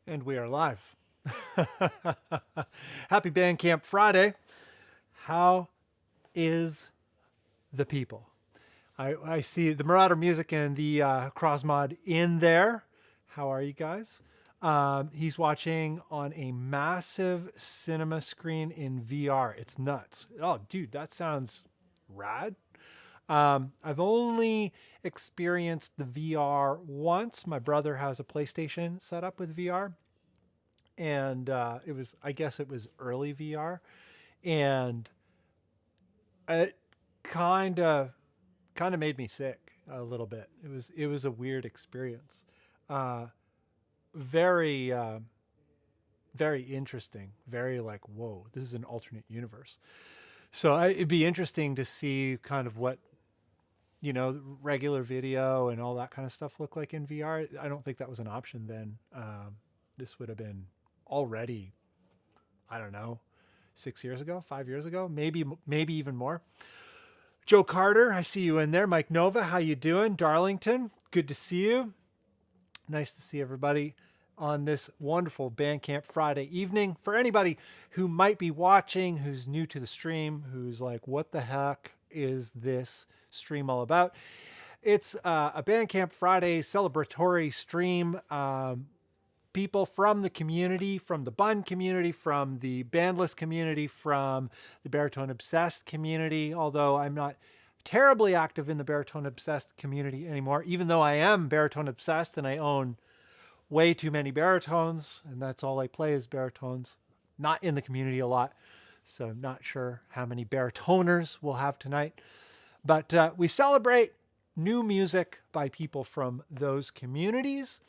And we are live. Happy Bandcamp Friday. How is the people? I see the Marauder Music and the Crossmod in there. How are you guys? He's watching on a massive cinema screen in VR. It's nuts. Oh, dude, that sounds rad. I've only experienced the VR once. My brother has a PlayStation set up with VR, and I guess it was early VR, and it kind of made me sick a little bit. It was a weird experience. Uh, very very interesting. Very like, whoa, this is an alternate universe. So it'd be interesting to see kind of what regular video and all that kind of stuff look like in VR. I don't think that was an option then. This would have been already, I don't know, 6 years ago, 5 years ago, maybe even more. Joe Carter, I see you in there. Mike Nova, how you doing? Darlington, good to see you. Nice to see everybody on this wonderful Bandcamp Friday evening. For anybody who might be watching, who's new to the stream, who's like, what the heck is this stream all about? It's a Bandcamp Friday celebratory stream. People from the community, from the Bunn community, from the Bandless community, from the Baritone Obsessed community, although I'm not terribly active in the Baritone Obsessed community anymore, even though I am Baritone Obsessed and I own way too many baritones, and that's all I play is baritones. Not in the community a lot, so I'm not sure how many baritoners we'll have tonight. But we celebrate new music by people from those communities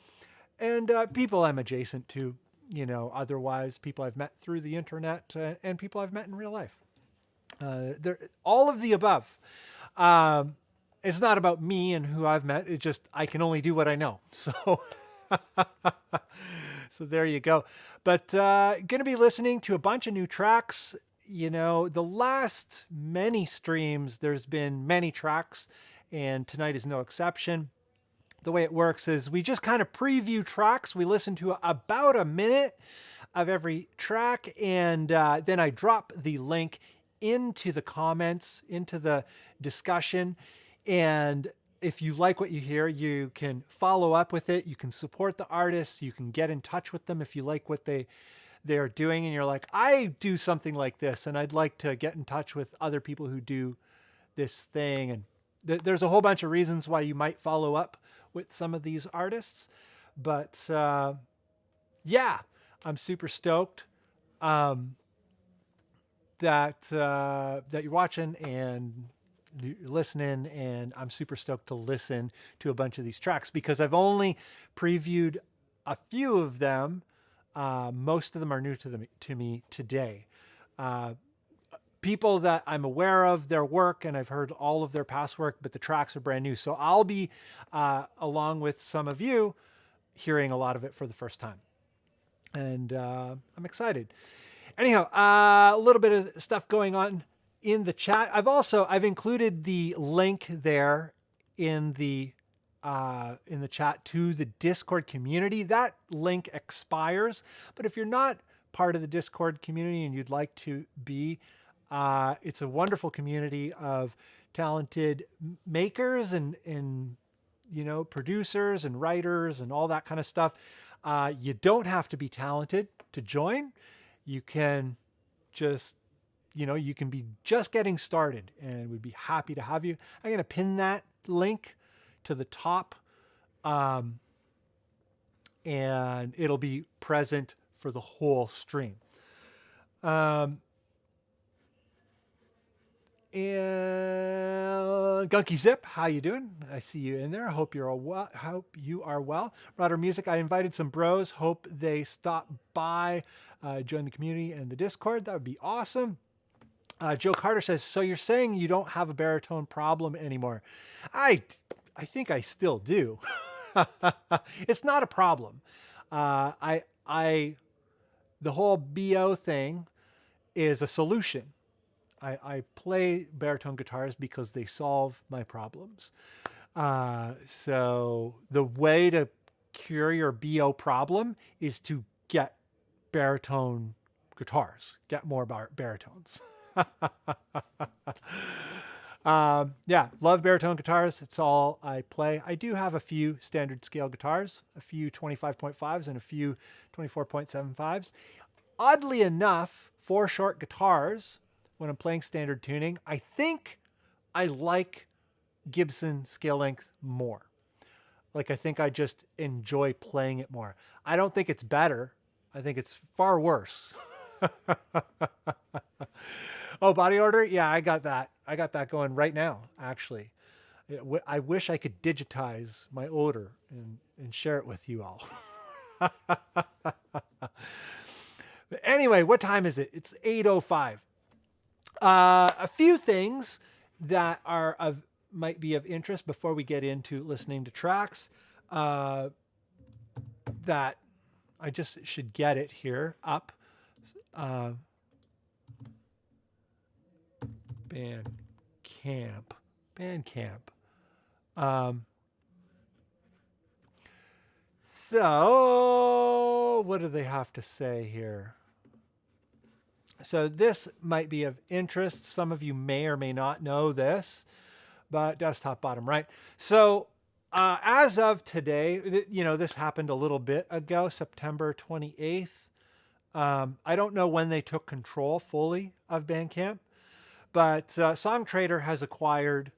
and people I'm adjacent to, otherwise people I've met through the internet and people I've met in real life. They're all of the above. It's not about me and who I've met. It just, I can only do what I know. So, so there you go. But going to be listening to a bunch of new tracks. The last many streams, there's been many tracks, and tonight is no exception. The way it works is we just kind of preview tracks. We listen to about a minute of every track, and then I drop the link into the comments, into the discussion. And if you like what you hear, you can follow up with it. You can support the artists. You can get in touch with them if you like what they're doing. And you're like, I do something like this, and I'd like to get in touch with other people who do this thing. And there's a whole bunch of reasons why you might follow up with some of these artists. But yeah, I'm super stoked that you're watching and you're listening, and I'm super stoked to listen to a bunch of these tracks because I've only previewed a few of them. Most of them are new to me today. People that I'm aware of their work, and I've heard all of their past work, but the tracks are brand new. So I'll be, along with some of you, hearing a lot of it for the first time. And I'm excited. Anyhow, a little bit of stuff going on in the chat. I've included the link there in the chat to the Discord community. That link expires, but if you're not part of the Discord community and you'd like to be, it's a wonderful community of talented makers and producers and writers and all that kind of stuff. You don't have to be talented to join. You can just, you can be just getting started, and we'd be happy to have you. I'm going to pin that link to the top, and it'll be present for the whole stream. And Gunky Zip, how you doing? I see you in there. I hope you're all well. Hope you are well. Router Music, I invited some bros. Hope they stop by, join the community and the Discord. That would be awesome. Joe Carter says, so you're saying you don't have a baritone problem anymore? I think I still do. It's not a problem. The whole BO thing is a solution. I play baritone guitars because they solve my problems. So the way to cure your BO problem is to get baritone guitars, get more baritones. Yeah, love baritone guitars. It's all I play. I do have a few standard scale guitars, a few 25.5s and a few 24.75s. Oddly enough, for short guitars, when I'm playing standard tuning, I think I like Gibson scale length more. Like, I think I just enjoy playing it more. I don't think it's better. I think it's far worse. Oh, body order? Yeah, I got that. I got that going right now, actually. I wish I could digitize my odor and share it with you all. But anyway, what time is it? It's 8:05. A few things that might be of interest before we get into listening to tracks that I just should get it here up. Bandcamp. So what do they have to say here? So this might be of interest. Some of you may or may not know this, but desktop bottom right. So as of today, this happened a little bit ago, September 28th. I don't know when they took control fully of Bandcamp, but Songtradr has acquired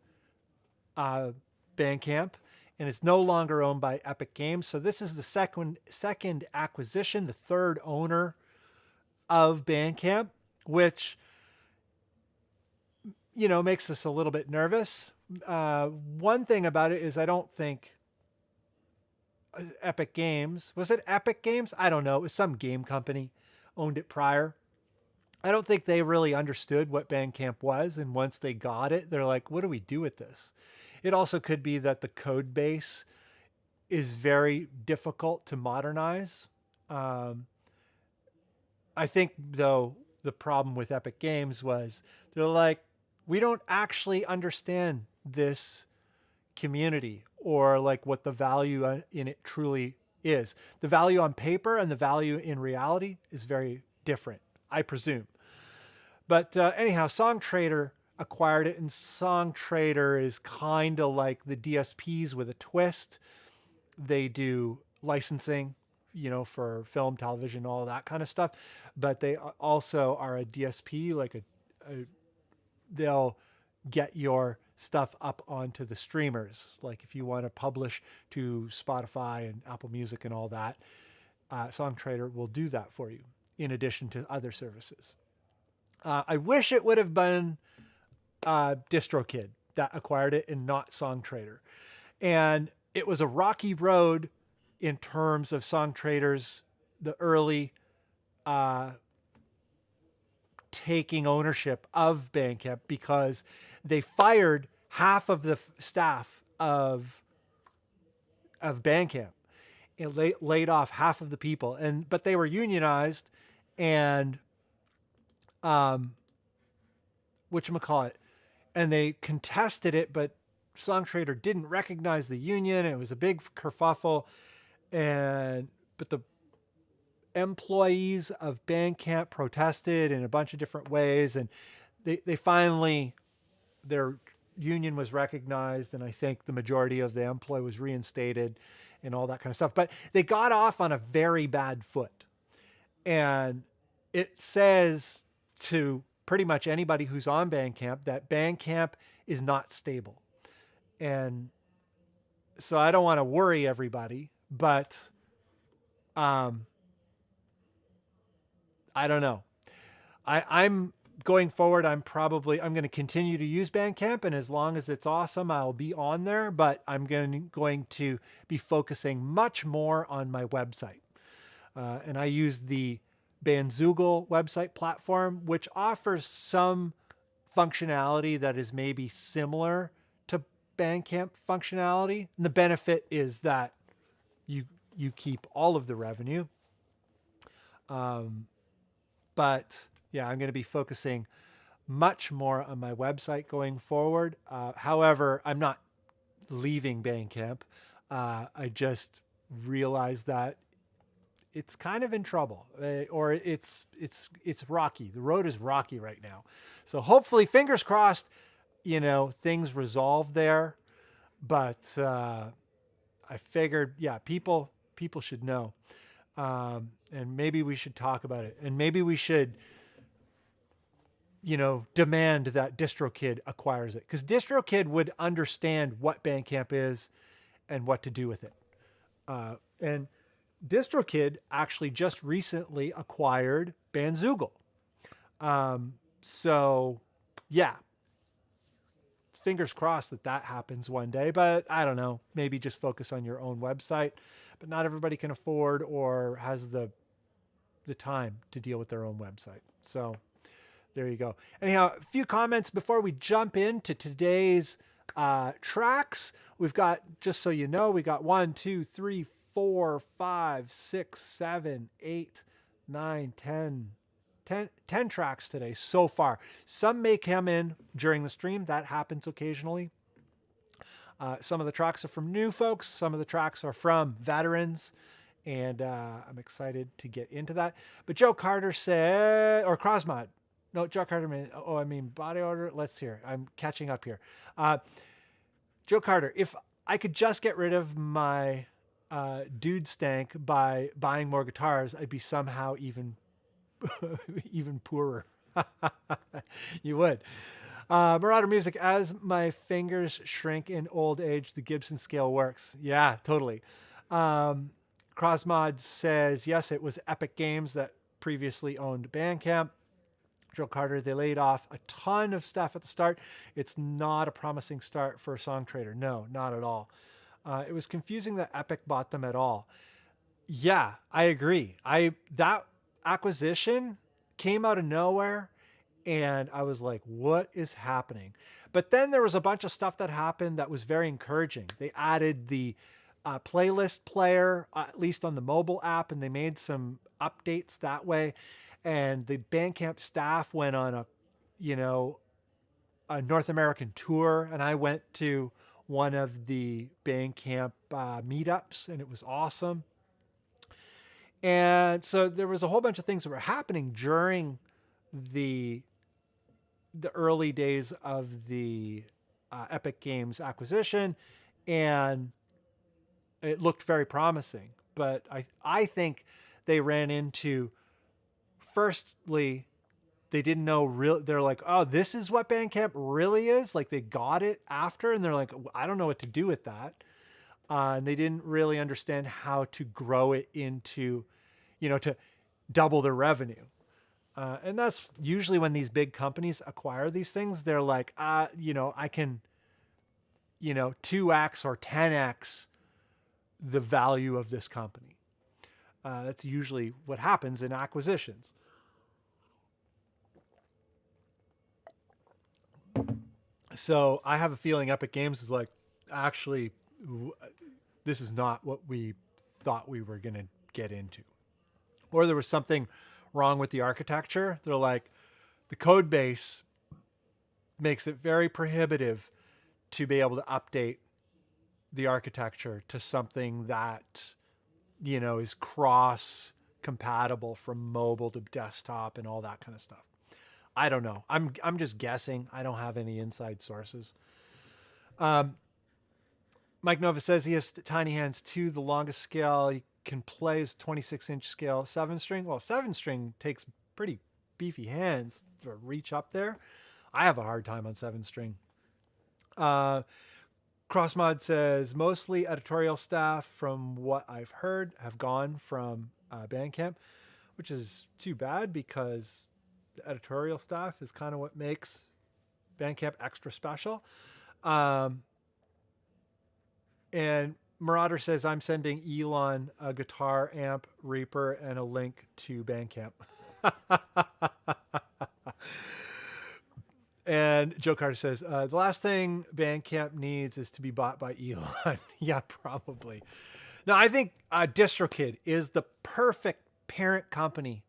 Bandcamp, and it's no longer owned by Epic Games. So this is the second acquisition, the third owner of Bandcamp, which, makes us a little bit nervous. One thing about it is I don't think Epic Games, was it Epic Games? I don't know. It was some game company owned it prior. I don't think they really understood what Bandcamp was. And once they got it, they're like, what do we do with this? It also could be that the code base is very difficult to modernize. I think, though, the problem with Epic Games was they're like, we don't actually understand this community or like what the value in it truly is. The value on paper and the value in reality is very different, I presume. But anyhow, Songtradr acquired it, and Songtradr is kind of like the DSPs with a twist. They do licensing, for film, television, all that kind of stuff. But they also are a DSP, like they'll get your stuff up onto the streamers. Like if you want to publish to Spotify and Apple Music and all that, Songtradr will do that for you in addition to other services. I wish it would have been DistroKid that acquired it and not Songtradr. And it was a rocky road in terms of Songtradr's, the early taking ownership of Bandcamp, because they fired half of the staff of Bandcamp and laid off half of the people, but they were unionized, and whatchamacallit, and they contested it, but Songtradr didn't recognize the union, and it was a big kerfuffle. But the employees of Bandcamp protested in a bunch of different ways, and they finally, their union was recognized, and I think the majority of the employee was reinstated and all that kind of stuff. But they got off on a very bad foot. And it says to pretty much anybody who's on Bandcamp that Bandcamp is not stable. And so I don't want to worry everybody, but I don't know. I'm going forward. I'm going to continue to use Bandcamp, and as long as it's awesome, I'll be on there, but I'm going to be focusing much more on my website. And I use the Bandzoogle website platform, which offers some functionality that is maybe similar to Bandcamp functionality. And the benefit is that you keep all of the revenue. But yeah, I'm going to be focusing much more on my website going forward. However, I'm not leaving Bandcamp. I just realize that it's kind of in trouble, or it's rocky. The road is rocky right now. So hopefully, fingers crossed, things resolve there. But I figured, yeah, people should know, and maybe we should talk about it, and maybe we should, demand that DistroKid acquires it, because DistroKid would understand what Bandcamp is and what to do with it. And DistroKid actually just recently acquired Bandzoogle. So, yeah, fingers crossed that happens one day. But I don't know. Maybe just focus on your own website. But not everybody can afford or has the time to deal with their own website. So there you go. Anyhow, a few comments before we jump into today's tracks. We've got, just so you know, we got 1, 2, 3, 4, 5, 6, 7, 8, 9, 10 tracks today so far. Some may come in during the stream. That happens occasionally. Some of the tracks are from new folks. Some of the tracks are from veterans. And I'm excited to get into that. But Joe Carter said, or Crossmod. No, Joe Carter, I mean Body Order. Let's hear. I'm catching up here. Joe Carter, if I could just get rid of my dude stank by buying more guitars, I'd be somehow even poorer. You would. Marauder Music, as my fingers shrink in old age, the Gibson scale works. Yeah, totally. Crossmod says, yes, it was Epic Games that previously owned Bandcamp. Joe Carter, they laid off a ton of stuff at the start. It's not a promising start for a Song Trader. No, not at all. It was confusing that Epic bought them at all. Yeah, I agree. That acquisition came out of nowhere, and I was like, what is happening? But then there was a bunch of stuff that happened that was very encouraging. They added the playlist player, at least on the mobile app, and they made some updates that way. And the Bandcamp staff went on a North American tour, and I went to one of the Bandcamp meetups, and it was awesome. And so there was a whole bunch of things that were happening during the early days of the Epic Games acquisition, and it looked very promising. But I think they ran into, firstly, they didn't know they're like, oh, this is what Bandcamp really is. Like, they got it after, and they're like, I don't know what to do with that. And they didn't really understand how to grow it into, to double their revenue. And that's usually when these big companies acquire these things. They're like, I can, 2x or 10x the value of this company. That's usually what happens in acquisitions. So I have a feeling Epic Games is like, actually, this is not what we thought we were going to get into. Or there was something wrong with the architecture. They're like, the code base makes it very prohibitive to be able to update the architecture to something that, is cross compatible from mobile to desktop and all that kind of stuff. I don't know. I'm just guessing. I don't have any inside sources. Mike Nova says he has tiny hands too. The longest scale he can play is 26-inch scale 7-string. Well, 7-string takes pretty beefy hands to reach up there. I have a hard time on 7-string. Crossmod says mostly editorial staff, from what I've heard, have gone from Bandcamp, which is too bad because the editorial staff is kind of what makes Bandcamp extra special. And Marauder says, I'm sending Elon a guitar amp, Reaper, and a link to Bandcamp. And Joe Carter says, the last thing Bandcamp needs is to be bought by Elon. Yeah, probably. No, I think DistroKid is the perfect parent company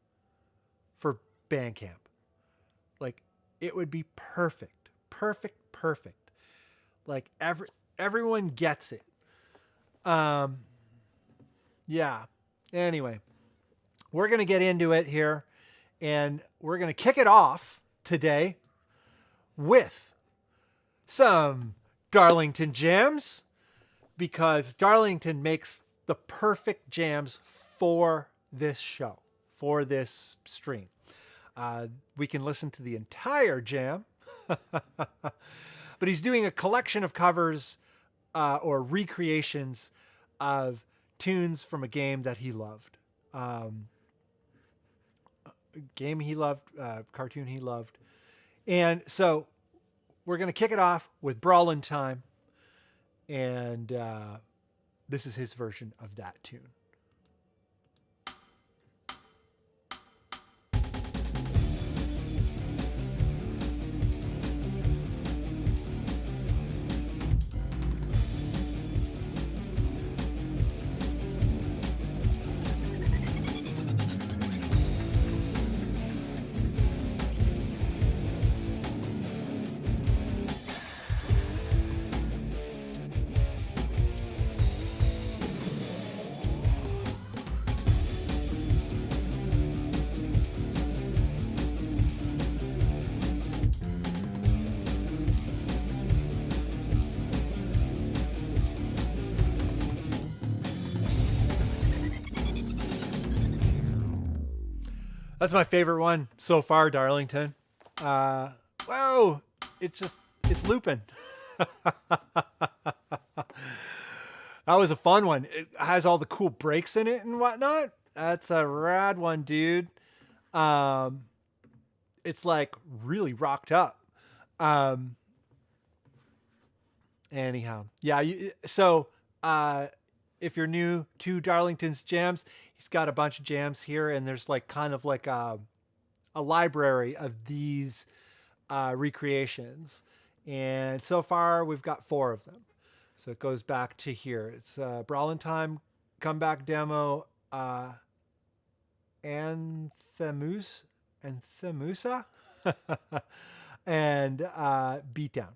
for Bandcamp. Like, it would be perfect. Like, everyone gets it. Yeah. Anyway, we're going to get into it here, and we're going to kick it off today with some Darlington jams, because Darlington makes the perfect jams for this show, for this stream. We can listen to the entire jam, but he's doing a collection of covers or recreations of tunes from a game that he loved. Game he loved, cartoon he loved. And so we're going to kick it off with Brawlin' Time. And this is his version of that tune. That's my favorite one so far, Darlington. Whoa, it's looping. That was a fun one. It has all the cool breaks in it and whatnot. That's a rad one, dude. It's like really rocked up. Anyhow, yeah. If you're new to Darlington's jams, he's got a bunch of jams here, and there's like kind of like a library of these recreations. And so far we've got 4 of them. So it goes back to here. It's Brawlin' Time, Comeback Demo, Anthemusa, and Beatdown.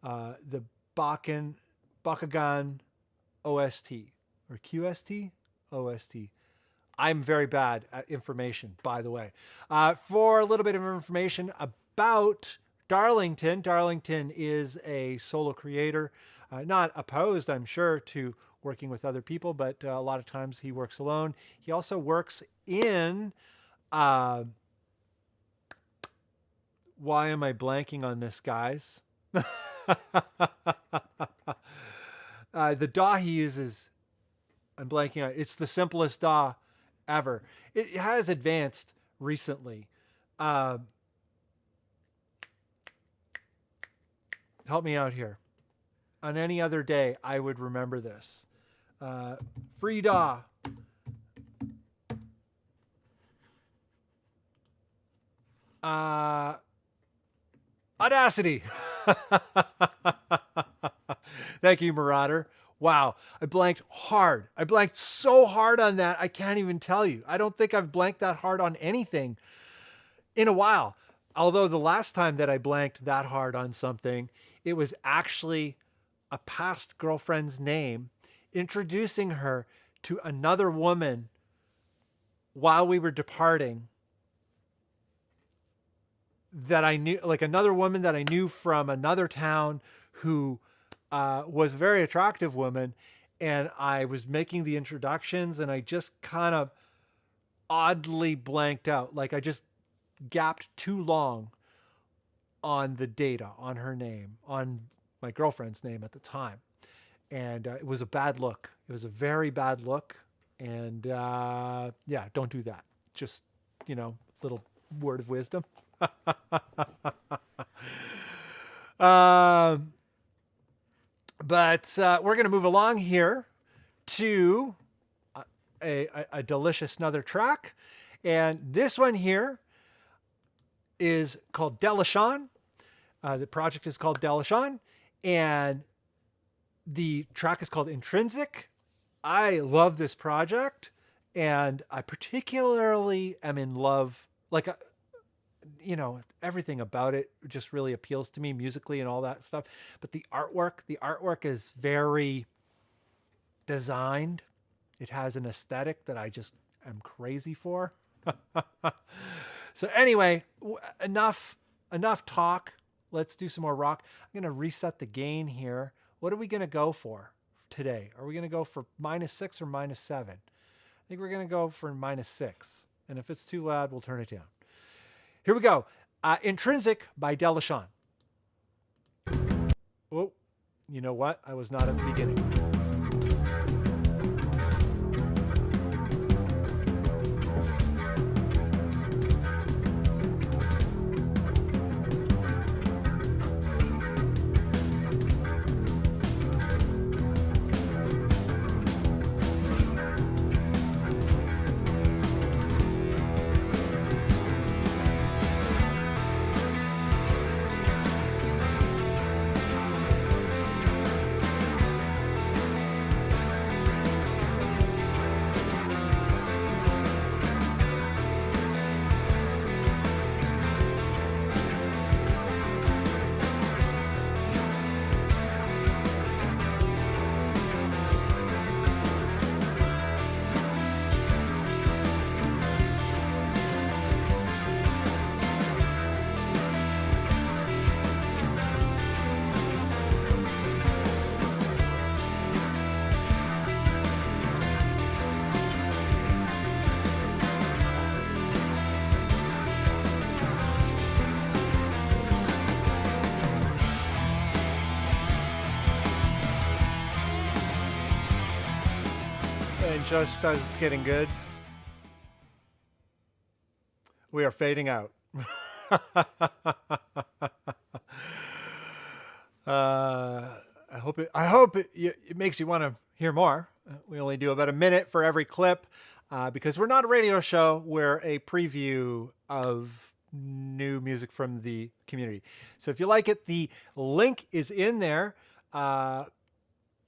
The Bakugan OST or QST? OST. I'm very bad at information, by the way. For a little bit of information about Darlington, Darlington is a solo creator, not opposed, I'm sure, to working with other people, but a lot of times he works alone. He also works in... why am I blanking on this, guys? The DAW he uses, I'm blanking on. It's the simplest DAW ever. It has advanced recently. Help me out here. On any other day, I would remember this. Free DAW. Audacity. Thank you, Marauder. Wow, I blanked hard. I blanked so hard on that, I can't even tell you. I don't think I've blanked that hard on anything in a while. Although the last time that I blanked that hard on something, it was actually a past girlfriend's name, introducing her to another woman while we were departing. That I knew, like another woman that I knew from another town who was a very attractive woman, and I was making the introductions, and I just kind of oddly blanked out. Like I just gapped too long on the data, on her name, on my girlfriend's name at the time. And it was a bad look. It was a very bad look. And yeah, don't do that. Just, little word of wisdom. But we're going to move along here to a delicious another track. And this one here is called Delashon. The project is called Delashon. And the track is called Intrinsic. I love this project. And I particularly am in love, everything about it just really appeals to me musically and all that stuff. But the artwork is very designed It has an aesthetic that I just am crazy for. So anyway, enough talk. Let's do some more rock. I'm going to reset the gain here. What are we going to go for today? Are we going to go for -6 or -7? I think we're going to go for -6. And if it's too loud, we'll turn it down. Here we go. Intrinsic by DeLaShawn. Oh, you know what? I was not at the beginning. Just as it's getting good, we are fading out. I hope it makes you want to hear more. We only do about a minute for every clip because we're not a radio show. We're a preview of new music from the community. So if you like it, the link is in there.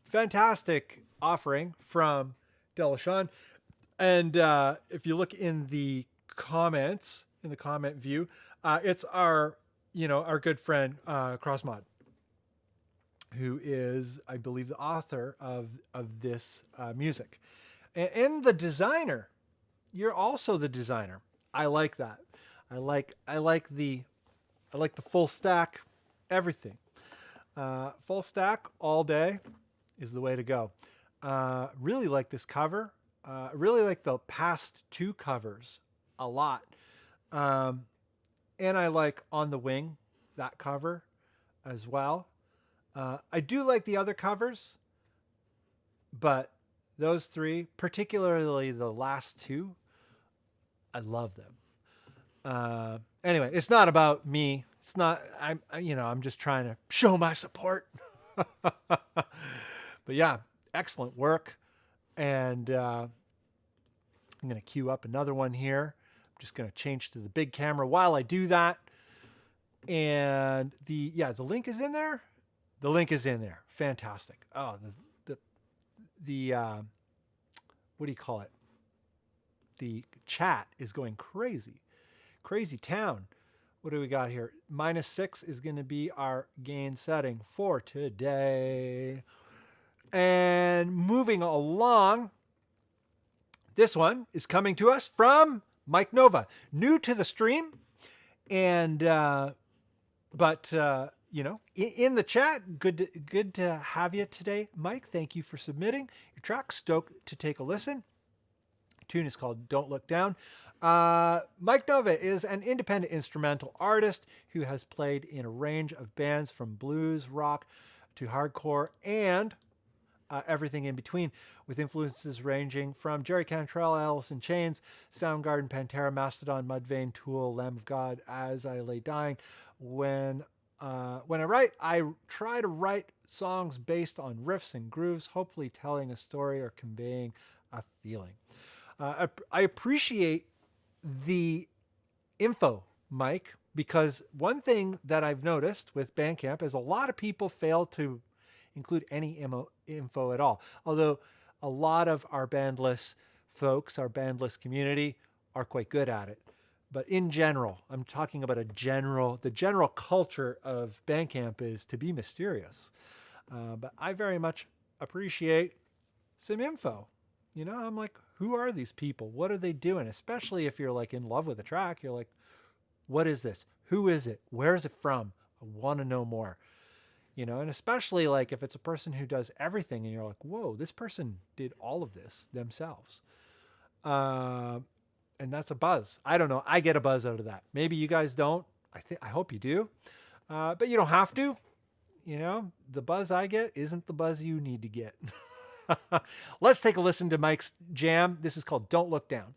Fantastic offering from DeLaShawn. And if you look in the comments, in the comment view, it's our good friend Crossmod, who is, I believe, the author of this music, and the designer. You're also the designer. I like that. I like the full stack, everything. Full stack all day is the way to go. Really like this cover. Really like the past two covers a lot. And I like On the Wing, that cover as well. I do like the other covers, but those three, particularly the last two, I love them. Anyway, it's not about me. It's not, I'm just trying to show my support. But yeah, excellent work. And I'm going to queue up another one here. I'm just going to change to the big camera while I do that. And the link is in there. The link is in there. Fantastic. Oh, the what do you call it? The chat is going crazy. Crazy town. What do we got here? -6 is going to be our gain setting for today. And moving along, this one is coming to us from Mike Nova, new to the stream, and but in the chat. Good to have you today, Mike. Thank you for submitting your track. Stoked to take a listen. The tune is called "Don't Look Down." Mike Nova is an independent instrumental artist who has played in a range of bands from blues, rock, to hardcore, and everything in between, with influences ranging from Jerry Cantrell, Alice in Chains, Soundgarden, Pantera, Mastodon, Mudvayne, Tool, Lamb of God, As I Lay Dying. When I write, I try to write songs based on riffs and grooves, hopefully telling a story or conveying a feeling. I appreciate the info, Mike, because one thing that I've noticed with Bandcamp is a lot of people fail to include any info at all. Although a lot of our Bandless folks, our Bandless community, are quite good at it. But in general, I'm talking about the general culture of Bandcamp is to be mysterious. But I very much appreciate some info. You know, I'm like, who are these people? What are they doing? Especially if you're like in love with a track, you're like, what is this? Who is it? Where is it from? I want to know more. You know, and especially like if it's a person who does everything and you're like, whoa, this person did all of this themselves. And that's a buzz. I don't know. I get a buzz out of that. Maybe you guys don't. I hope you do. But you don't have to. You know, the buzz I get isn't the buzz you need to get. Let's take a listen to Mike's jam. This is called Don't Look Down.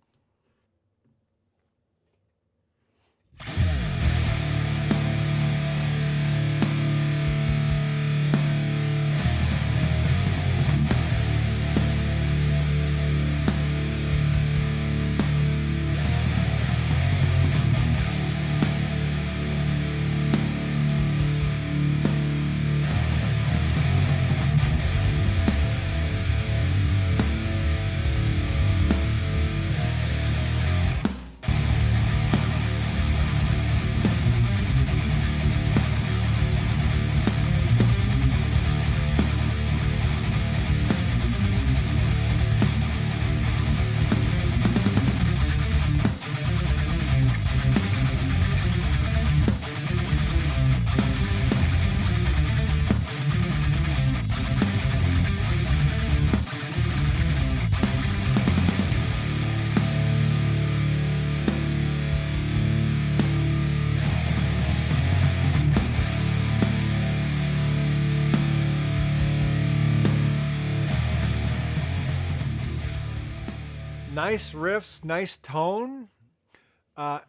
Nice riffs, nice tone.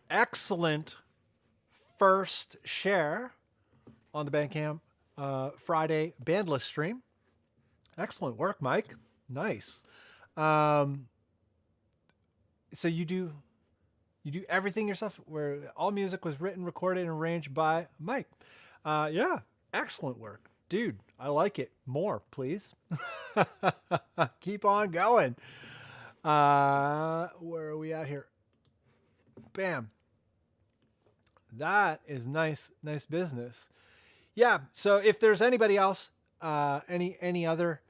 Excellent first share on the Bandcamp Friday Bandless stream. Excellent work, Mike. Nice. So you do everything yourself, where all music was written, recorded, and arranged by Mike. Yeah, excellent work. Dude, I like it. More, please. Keep on going. Where are we at here? Bam. That is nice business. Yeah. So if there's anybody else, any other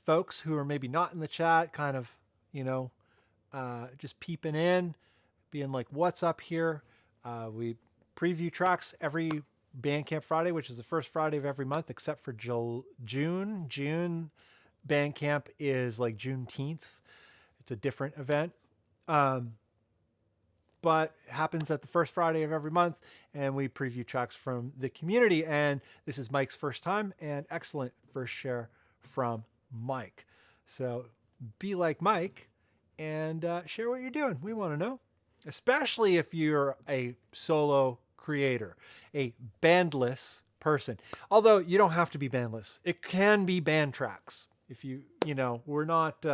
folks who are maybe not in the chat, kind of, you know, just peeping in, being like, what's up here? We preview tracks every Bandcamp Friday, which is the first Friday of every month, except for June. June Bandcamp is like Juneteenth. It's a different event, but it happens at the first Friday of every month, and we preview tracks from the community. And this is Mike's first time, and excellent first share from Mike. So be like Mike and share what you're doing. We want to know, especially if you're a solo creator, a bandless person. Although you don't have to be bandless. It can be band tracks. If you know, we're not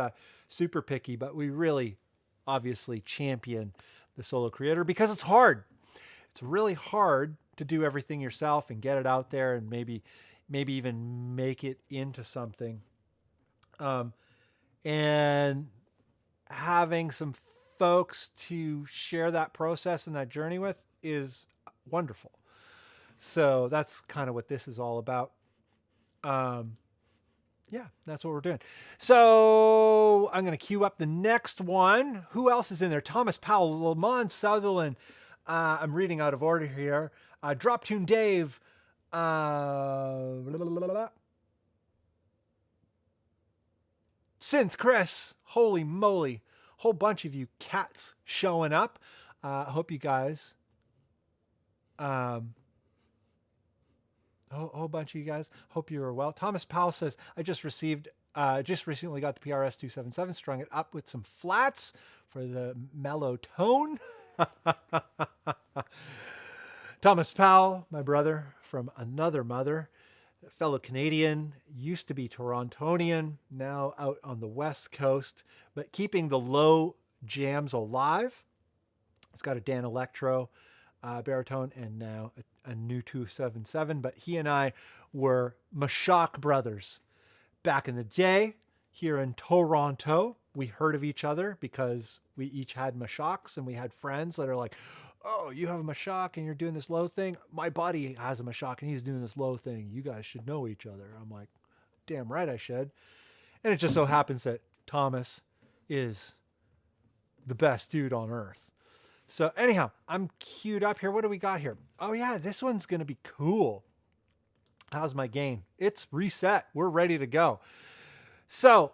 super picky, but we really obviously champion the solo creator because it's hard. It's really hard to do everything yourself and get it out there and maybe even make it into something. And having some folks to share that process and that journey with is wonderful. So that's kind of what this is all about. Yeah, that's what we're doing. So I'm going to queue up the next one. Who else is in there? Thomas Powell, Lamont Sutherland. I'm reading out of order here. Drop Tune Dave. Synth Chris. Holy moly. Whole bunch of you cats showing up. Hope you guys... a whole bunch of you guys. Hope you are well. Thomas Powell says, I just recently got the PRS 277, strung it up with some flats for the mellow tone. Thomas Powell, my brother from another mother, fellow Canadian, used to be Torontonian, now out on the West Coast, but keeping the low jams alive. It's got a Dan Electro baritone and now a new 277, but he and I were Mashak brothers back in the day here in Toronto. We heard of each other because we each had Mashaks, and we had friends that are like, oh, you have a Mashak and you're doing this low thing. My buddy has a Mashak and he's doing this low thing. You guys should know each other. I'm like, damn right I should. And it just so happens that Thomas is the best dude on earth. So anyhow, I'm queued up here. What do we got here? Oh yeah, this one's going to be cool. How's my gain? It's reset. We're ready to go. So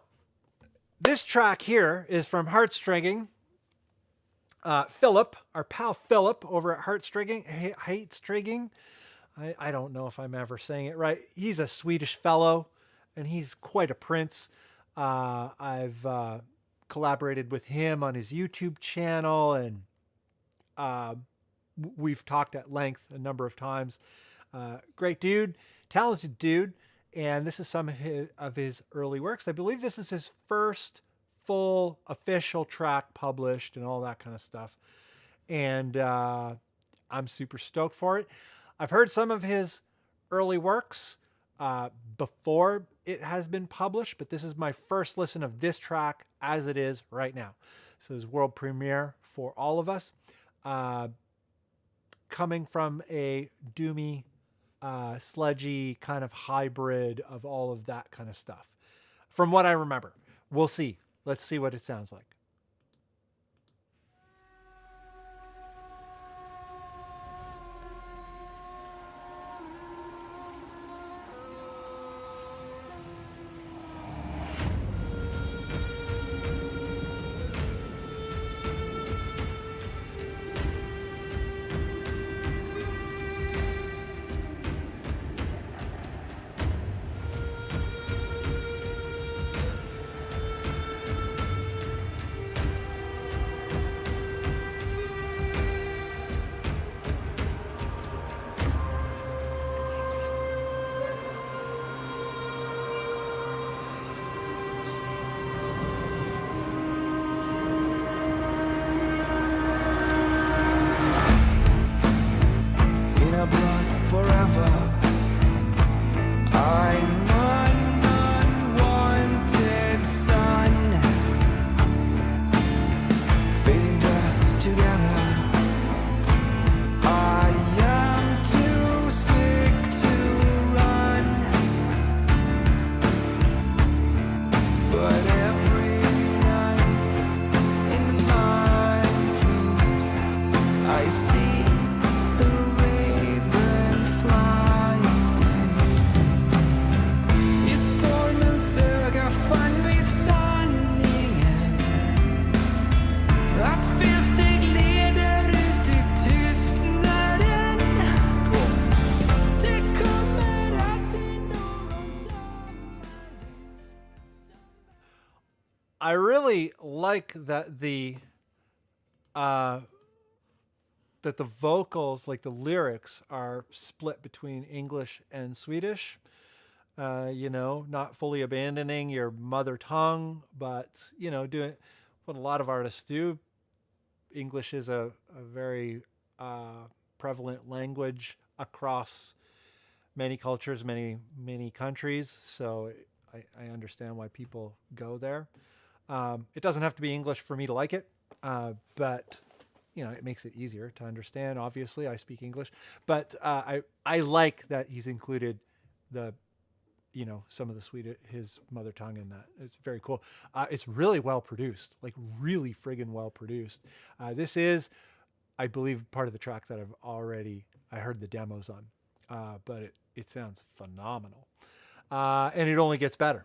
this track here is from Heartstringing. Philip, our pal Philip over at Heartstringing. I don't know if I'm ever saying it right. He's a Swedish fellow, and he's quite a prince. I've collaborated with him on his YouTube channel, and we've talked at length a number of times. Great dude, talented dude, and this is some of his early works. I believe this is his first full official track published and all that kind of stuff. And I'm super stoked for it. I've heard some of his early works before it has been published, but this is my first listen of this track as it is right now. So this is world premiere for all of us. Coming from a doomy, sludgy kind of hybrid of all of that kind of stuff. From what I remember. We'll see. Let's see what it sounds like. I really like that the vocals, like the lyrics, are split between English and Swedish. You know, not fully abandoning your mother tongue, but, you know, doing what a lot of artists do. English is a very prevalent language across many cultures, many countries. So I understand why people go there. It doesn't have to be English for me to like it, but you know, it makes it easier to understand. Obviously, I speak English, but I like that he's included the, you know, some of the his mother tongue in that. It's very cool. It's really well produced, like really friggin' well produced. This is, I believe, part of the track that I heard the demos on, but it sounds phenomenal, and it only gets better.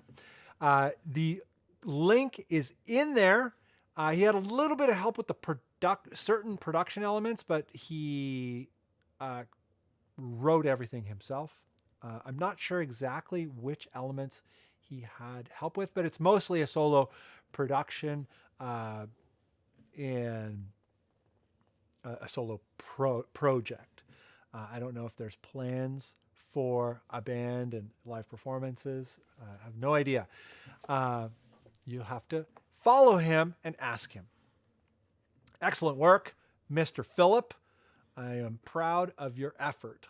The link is in there. He had a little bit of help with the certain production elements, but he wrote everything himself. I'm not sure exactly which elements he had help with, but it's mostly a solo production and a solo project. I don't know if there's plans for a band and live performances. I have no idea. You'll have to follow him and ask him. Excellent work, Mr. Philip. I am proud of your effort.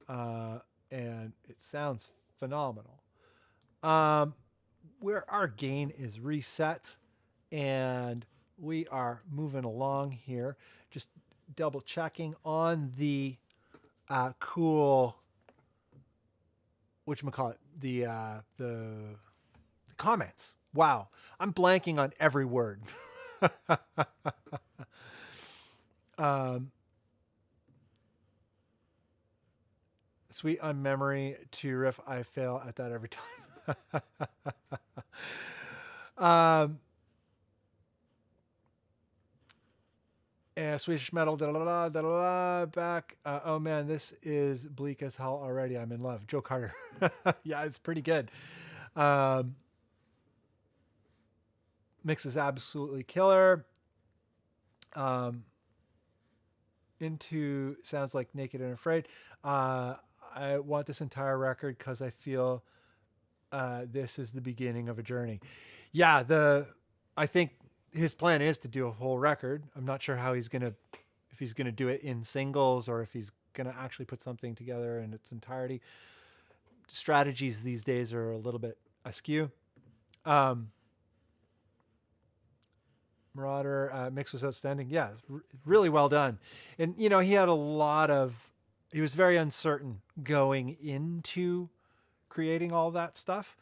And it sounds phenomenal. Where our gain is reset and we are moving along here, just double checking on the cool, whatchamacallit, the comments. Wow, I'm blanking on every word. Sweet on memory to riff. I fail at that every time. Swedish metal, da da da da back. Oh man, this is bleak as hell already. I'm in love. Joe Carter. Yeah, it's pretty good. Mix is absolutely killer. Into sounds like Naked and Afraid. I want this entire record because I feel this is the beginning of a journey. Yeah, I think his plan is to do a whole record. I'm not sure how if he's gonna do it in singles or if he's gonna actually put something together in its entirety. Strategies these days are a little bit askew. Marauder mix was outstanding. Yeah, really well done. And he had he was very uncertain going into creating all that stuff.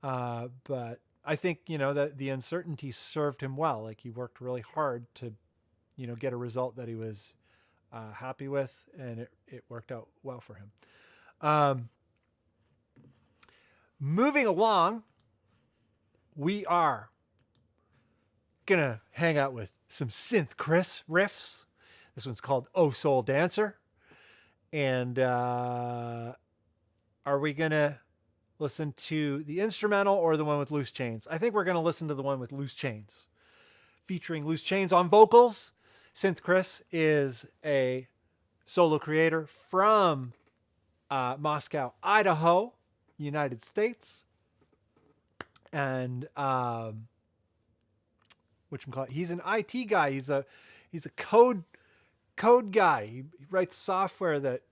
But I think, that the uncertainty served him well. Like he worked really hard to, get a result that he was happy with, and it worked out well for him. Moving along, we are gonna hang out with some Synth Chris riffs. This one's called Oh Soul Dancer. And are we gonna listen to the instrumental or the one with Loose Chains? I think we're gonna listen to the one with Loose Chains, featuring Loose Chains on vocals. Synth Chris is a solo creator from Moscow, Idaho, United States. And he's an IT guy. He's a code guy. He writes software that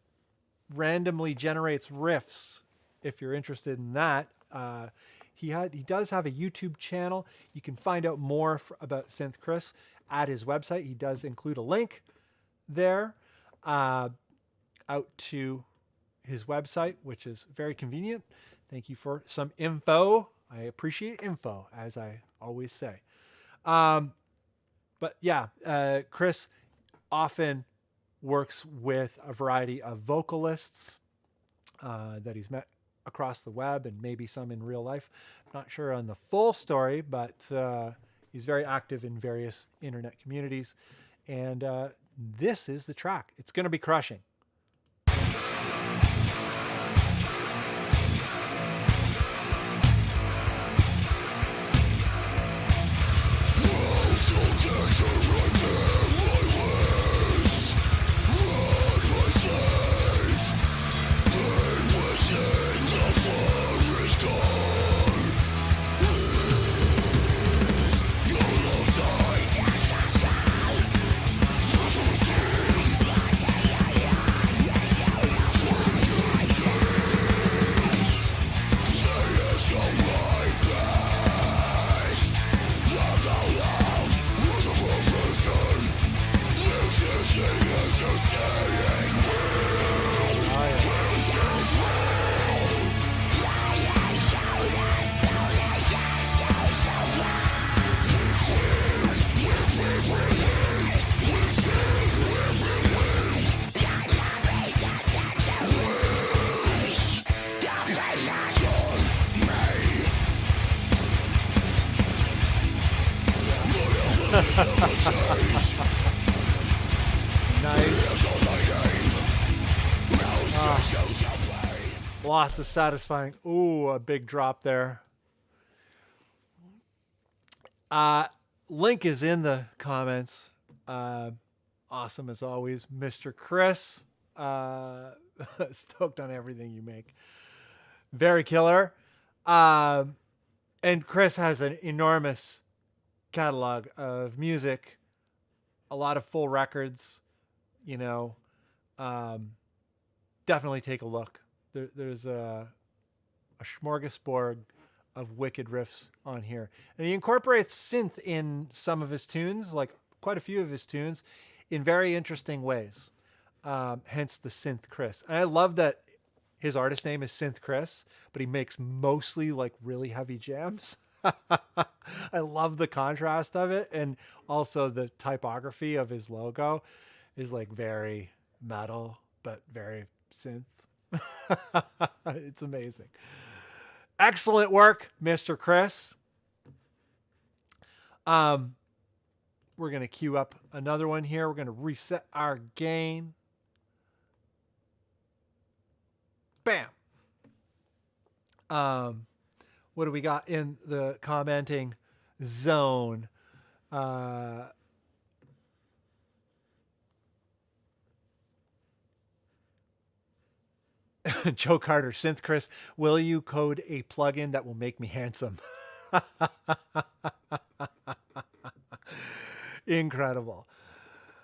randomly generates riffs. If you're interested in that, he does have a YouTube channel. You can find out more about Synth Chris at his website. He does include a link there out to his website, which is very convenient. Thank you for some info. I appreciate info, as I always say. But yeah, Chris often works with a variety of vocalists that he's met across the web and maybe some in real life. I'm not sure on the full story, but he's very active in various internet communities. And this is the track. It's going to be crushing. Nice. Lots of satisfying. Ooh, a big drop there. Link is in the comments. Awesome as always, Mr. Chris. Stoked on everything you make. Very killer. And Chris has an enormous catalog of music, a lot of full records. Definitely take a look. There's a smorgasbord of wicked riffs on here, and he incorporates synth in some of his tunes, like quite a few of his tunes, in very interesting ways. Hence the Synth Chris. And I love that his artist name is Synth Chris, but he makes mostly like really heavy jams. I love the contrast of it. And also the typography of his logo is like very metal, but very synth. It's amazing. Excellent work, Mr. Chris. We're going to queue up another one here. We're going to reset our gain. Bam. What do we got in the commenting zone? Joe Carter, Synth Chris, will you code a plugin that will make me handsome? Incredible.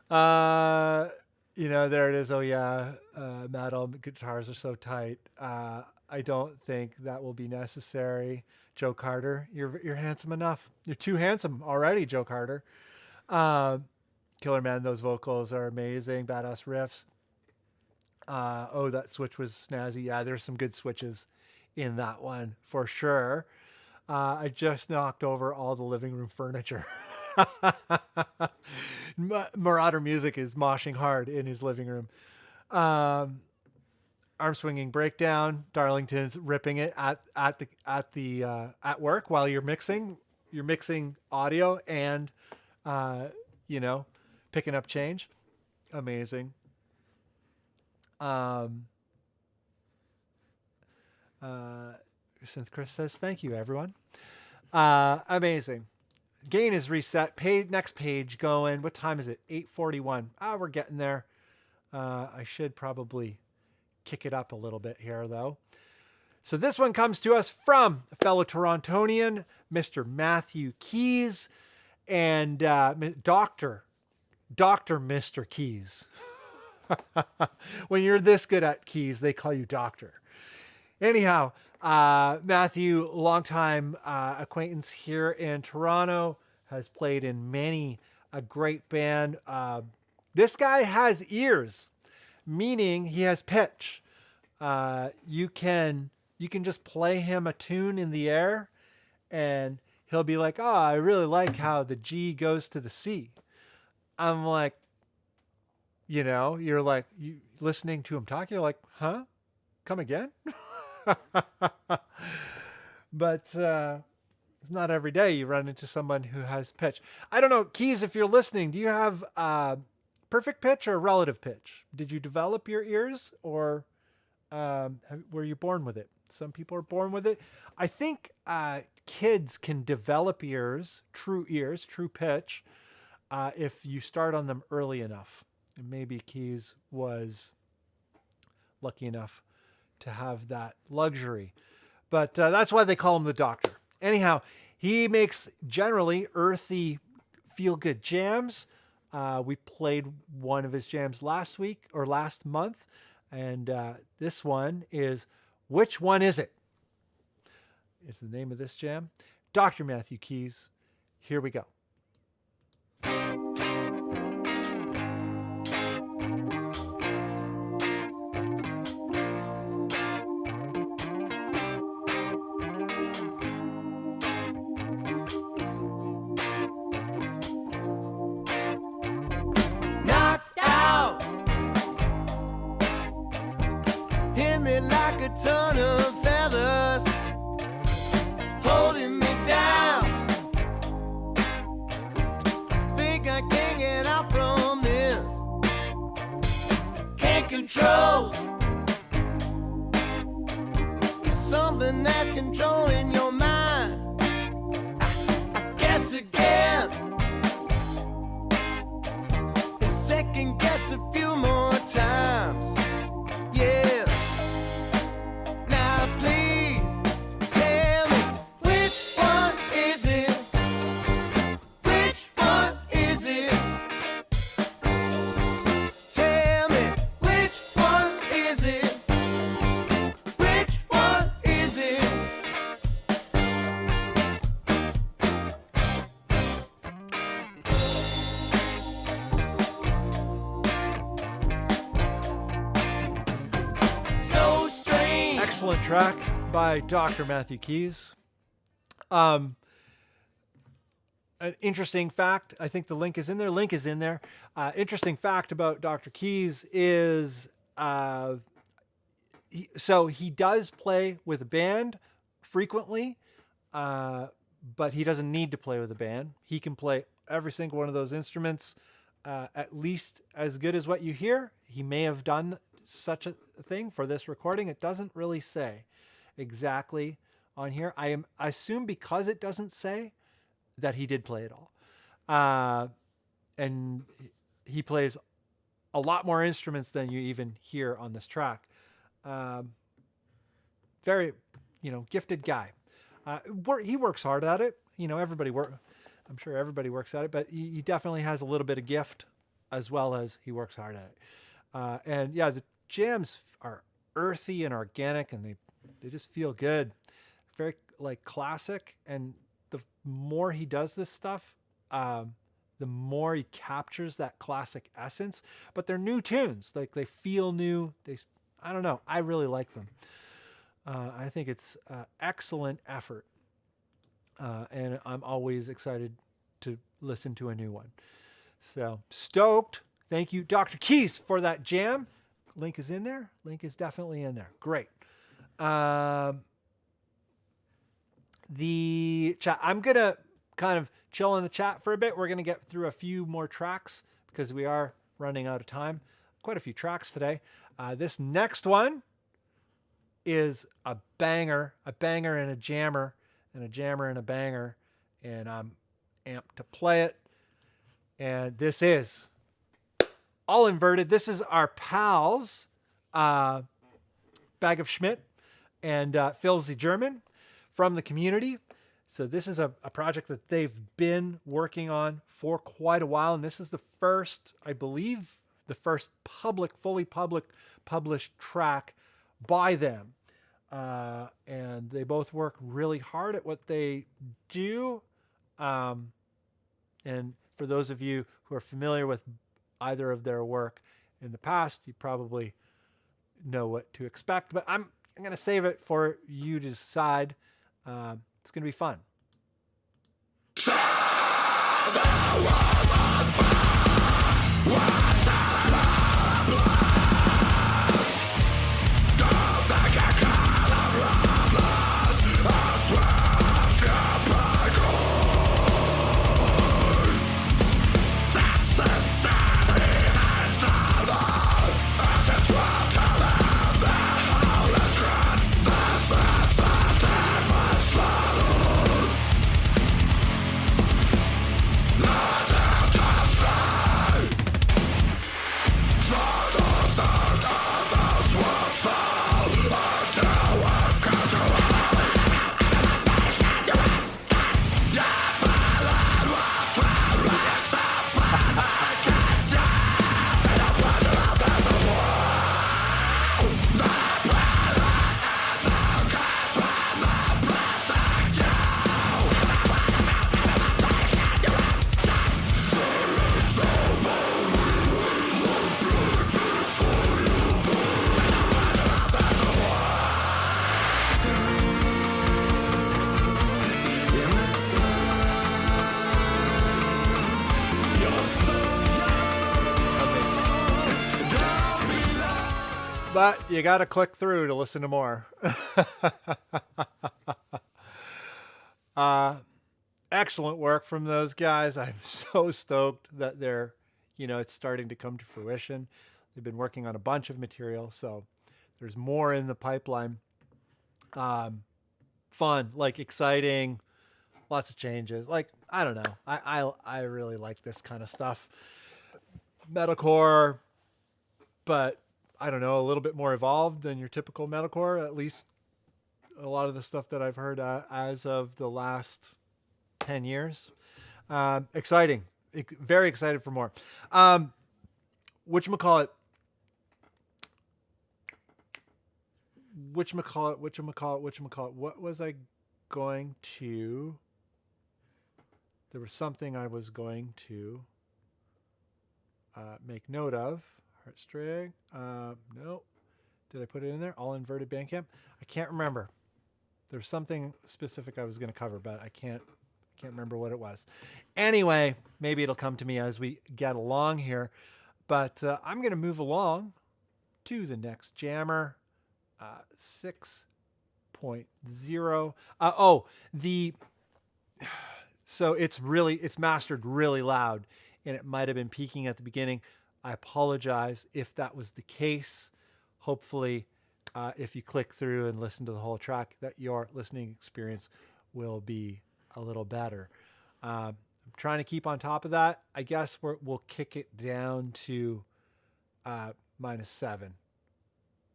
You know, there it is. Oh yeah, metal guitars are so tight. I don't think that will be necessary. Joe Carter, you're handsome enough. You're too handsome already, Joe Carter. Killer Man, those vocals are amazing. Badass riffs. Oh, that switch was snazzy. Yeah, there's some good switches in that one for sure. I just knocked over all the living room furniture. Marauder Music is moshing hard in his living room. Arm swinging breakdown. Darlington's ripping it at work while you're mixing. You're mixing audio and you know, picking up change. Amazing. Since Chris says thank you, everyone. Amazing. Gain is reset. Next page going. What time is it? 8:41. We're getting there. I should probably kick it up a little bit here, though. So this one comes to us from a fellow Torontonian, Mr. Matthew Keys, and Dr. Mr. Keys. When you're this good at keys, they call you doctor. Anyhow, Matthew, longtime acquaintance here in Toronto, has played in many a great band. This guy has ears, meaning he has pitch. You can just play him a tune in the air, and he'll be like, "Oh, I really like how the G goes to the C." I'm like, you know, you're like, you listening to him talk, you're like, huh? Come again? But it's not every day you run into someone who has pitch. I don't know, Keys, if you're listening, do you have perfect pitch or relative pitch? Did you develop your ears, or were you born with it? Some people are born with it. I think kids can develop true pitch, if you start on them early enough. And maybe Keys was lucky enough to have that luxury. But that's why they call him the doctor. Anyhow, he makes generally earthy, feel-good jams. We played one of his jams last month. And this one is, Which One Is It? Is the name of this jam. Dr. Matthew Keys. Here we go. Ton of feathers holding me down. Think I can't get out from this. Can't control something that's controlling your mind. I guess again, and second guess a few more times. Yeah. Excellent track by Dr. Matthew Keys. an interesting fact, I think the link is in there. Interesting fact about Dr. Keys is, so he does play with a band frequently, but he doesn't need to play with a band. He can play every single one of those instruments, at least as good as what you hear. He may have done such a thing for this recording. It doesn't really say exactly on here. I assume because it doesn't say that he did play it all. And he plays a lot more instruments than you even hear on this track. Very, gifted guy. He works hard at it. I'm sure everybody works at it, but he definitely has a little bit of gift as well as he works hard at it. And yeah, the jams are earthy and organic, and they just feel good. Very like classic. And the more he does this stuff, the more he captures that classic essence. But they're new tunes. Like they feel new. I don't know. I really like them. I think it's excellent effort. And I'm always excited to listen to a new one. So stoked. Thank you, Dr. Keys, for that jam. Link is in there. Link is definitely in there. Great. The chat. I'm going to kind of chill in the chat for a bit. We're going to get through a few more tracks because we are running out of time. Quite a few tracks today. This next one is a banger and a jammer, and a jammer and a banger. And I'm amped to play it. And this is all inverted. This is our pals, Bag of Schmidt and Phil Z. German from the community. So this is a project that they've been working on for quite a while. And this is the first, I believe, the first fully published track by them. And they both work really hard at what they do. And for those of you who are familiar with either of their work in the past, you probably know what to expect. But I'm going to save it for you to decide. It's going to be fun. But you got to click through to listen to more. Excellent work from those guys. I'm so stoked that they're, it's starting to come to fruition. They've been working on a bunch of material, so there's more in the pipeline. Fun, like exciting, lots of changes. Like, I don't know. I really like this kind of stuff. Metalcore, but I don't know, a little bit more evolved than your typical metalcore, at least a lot of the stuff that I've heard as of the last 10 years. Exciting. Very excited for more. Whatchamacallit? What was I going to... There was something I was going to make note of. Heartstring. No. Did I put it in there? All inverted Bandcamp. I can't remember. There's something specific I was going to cover, but I can't can't remember what it was. Anyway, maybe it'll come to me as we get along here. But I'm going to move along to the next jammer, 6.0. So it's mastered really loud, and it might have been peaking at the beginning. I apologize if that was the case. Hopefully, if you click through and listen to the whole track, that your listening experience will be a little better. I'm trying to keep on top of that. I guess we'll kick it down to -7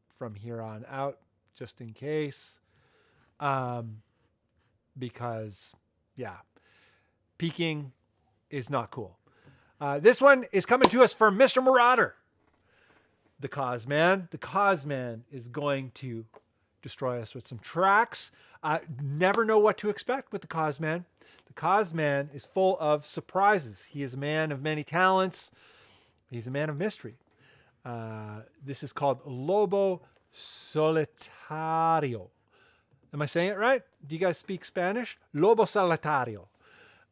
from here on out, just in case. Because, yeah, peaking is not cool. This one is coming to us from Mr. Marauder, the Cosman. The Cosman is going to destroy us with some tracks. Never know what to expect with the Cosman. The Cosman is full of surprises. He is a man of many talents. He's a man of mystery. This is called Lobo Solitario. Am I saying it right? Do you guys speak Spanish? Lobo Solitario.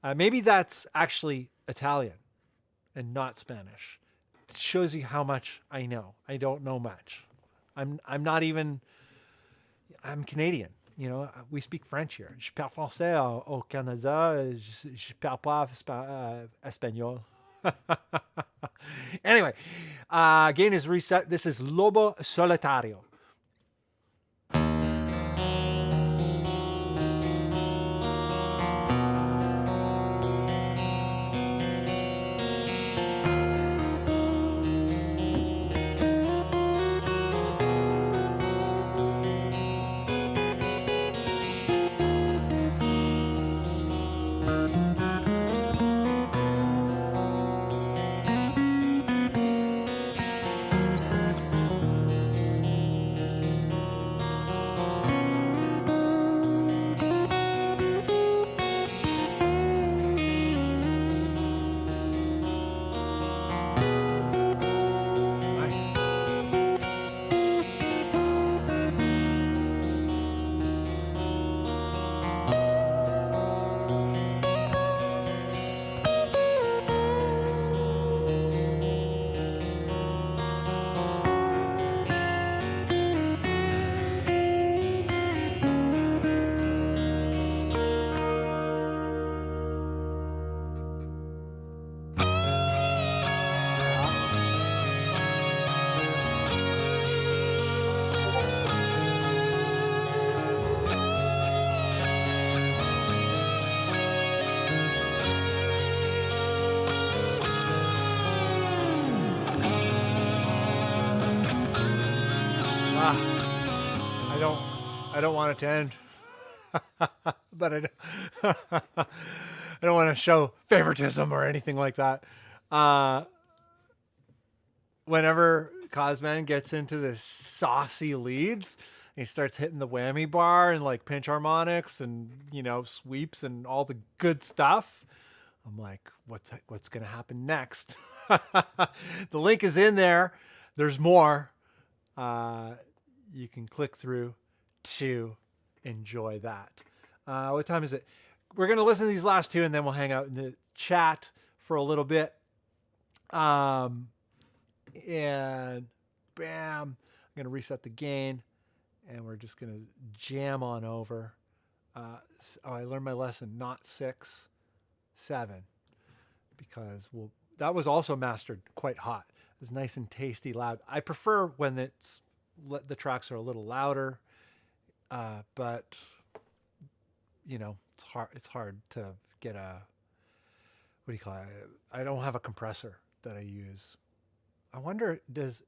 Maybe that's actually Italian and not Spanish. It shows you how much I know. I don't know much. I'm Canadian. You know, we speak French here. Je parle français au Canada. Je parle pas espagnol. Anyway, gain is reset. This is Lobo Solitario. I don't want it to end, but I don't want to show favoritism or anything like that. Whenever Cosman gets into the saucy leads, he starts hitting the whammy bar and like pinch harmonics and, you know, sweeps and all the good stuff. I'm like, what's going to happen next? The link is in there. There's more. You can click through to enjoy that. What time is it? We're going to listen to these last two and then we'll hang out in the chat for a little bit. And bam, I'm going to reset the gain and we're just going to jam on over. I learned my lesson, not 6, 7, because that was also mastered quite hot. It was nice and tasty, loud. I prefer when the tracks are a little louder, but you know, it's hard to get a, what do you call it? I don't have a compressor that I use. I wonder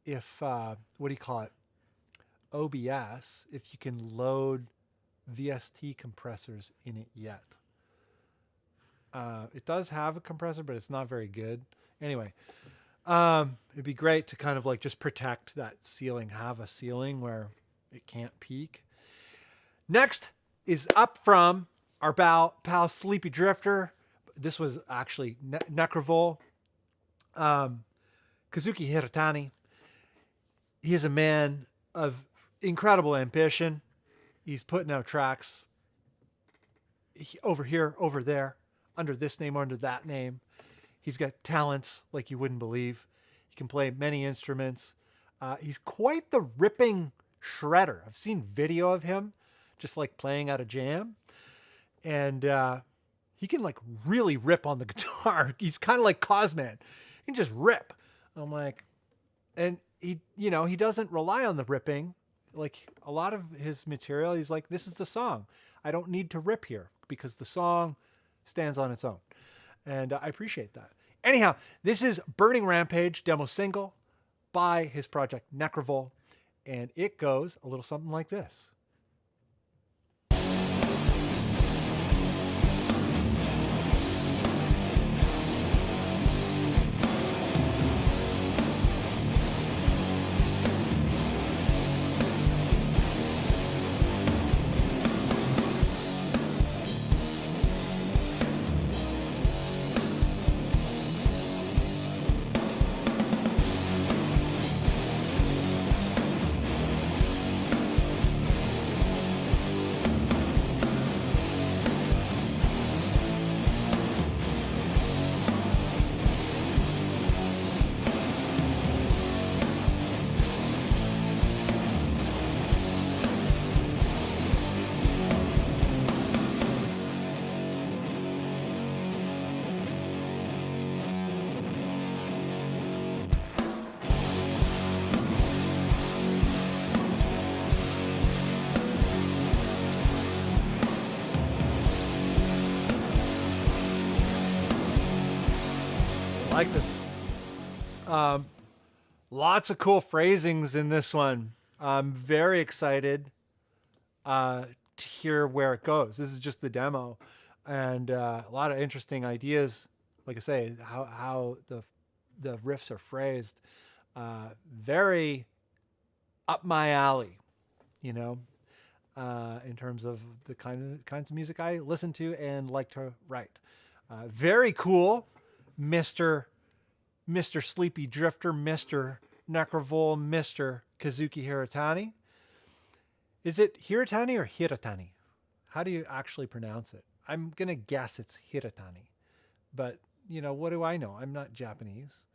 if what do you call it? OBS, if you can load VST compressors in it yet. It does have a compressor, but it's not very good. Anyway, it'd be great to kind of like just protect that ceiling, have a ceiling where it can't peak. Next is up from our pal Sleepy Drifter. This was actually Necrovol. Kazuki Hiratani. He is a man of incredible ambition. He's putting out tracks over here, over there. under this name or under that name. He's got talents like you wouldn't believe. He can play many instruments. He's quite the ripping shredder. I've seen video of him just like playing at a jam. And he can like really rip on the guitar. He's kind of like Cosman. He can just rip. I'm like, and he, you know, he doesn't rely on the ripping. Like a lot of his material, he's like, this is the song. I don't need to rip here because the song stands on its own. And I appreciate that. Anyhow, this is Burning Rampage demo single by his project Necrovol. And it goes a little something like this. Like this. Lots of cool phrasings in this one. I'm very excited to hear where it goes. This is just the demo, and a lot of interesting ideas. Like I say, how the riffs are phrased, very up my alley, you know, in terms of the kinds of music I listen to and like to write. Very cool. Mr. Sleepy Drifter, Mr. Necrovol, Mr. Kazuki Hiratani. Is it Hiratani or Hiratani? How do you actually pronounce it? I'm going to guess it's Hiratani. But, you know, what do I know? I'm not Japanese.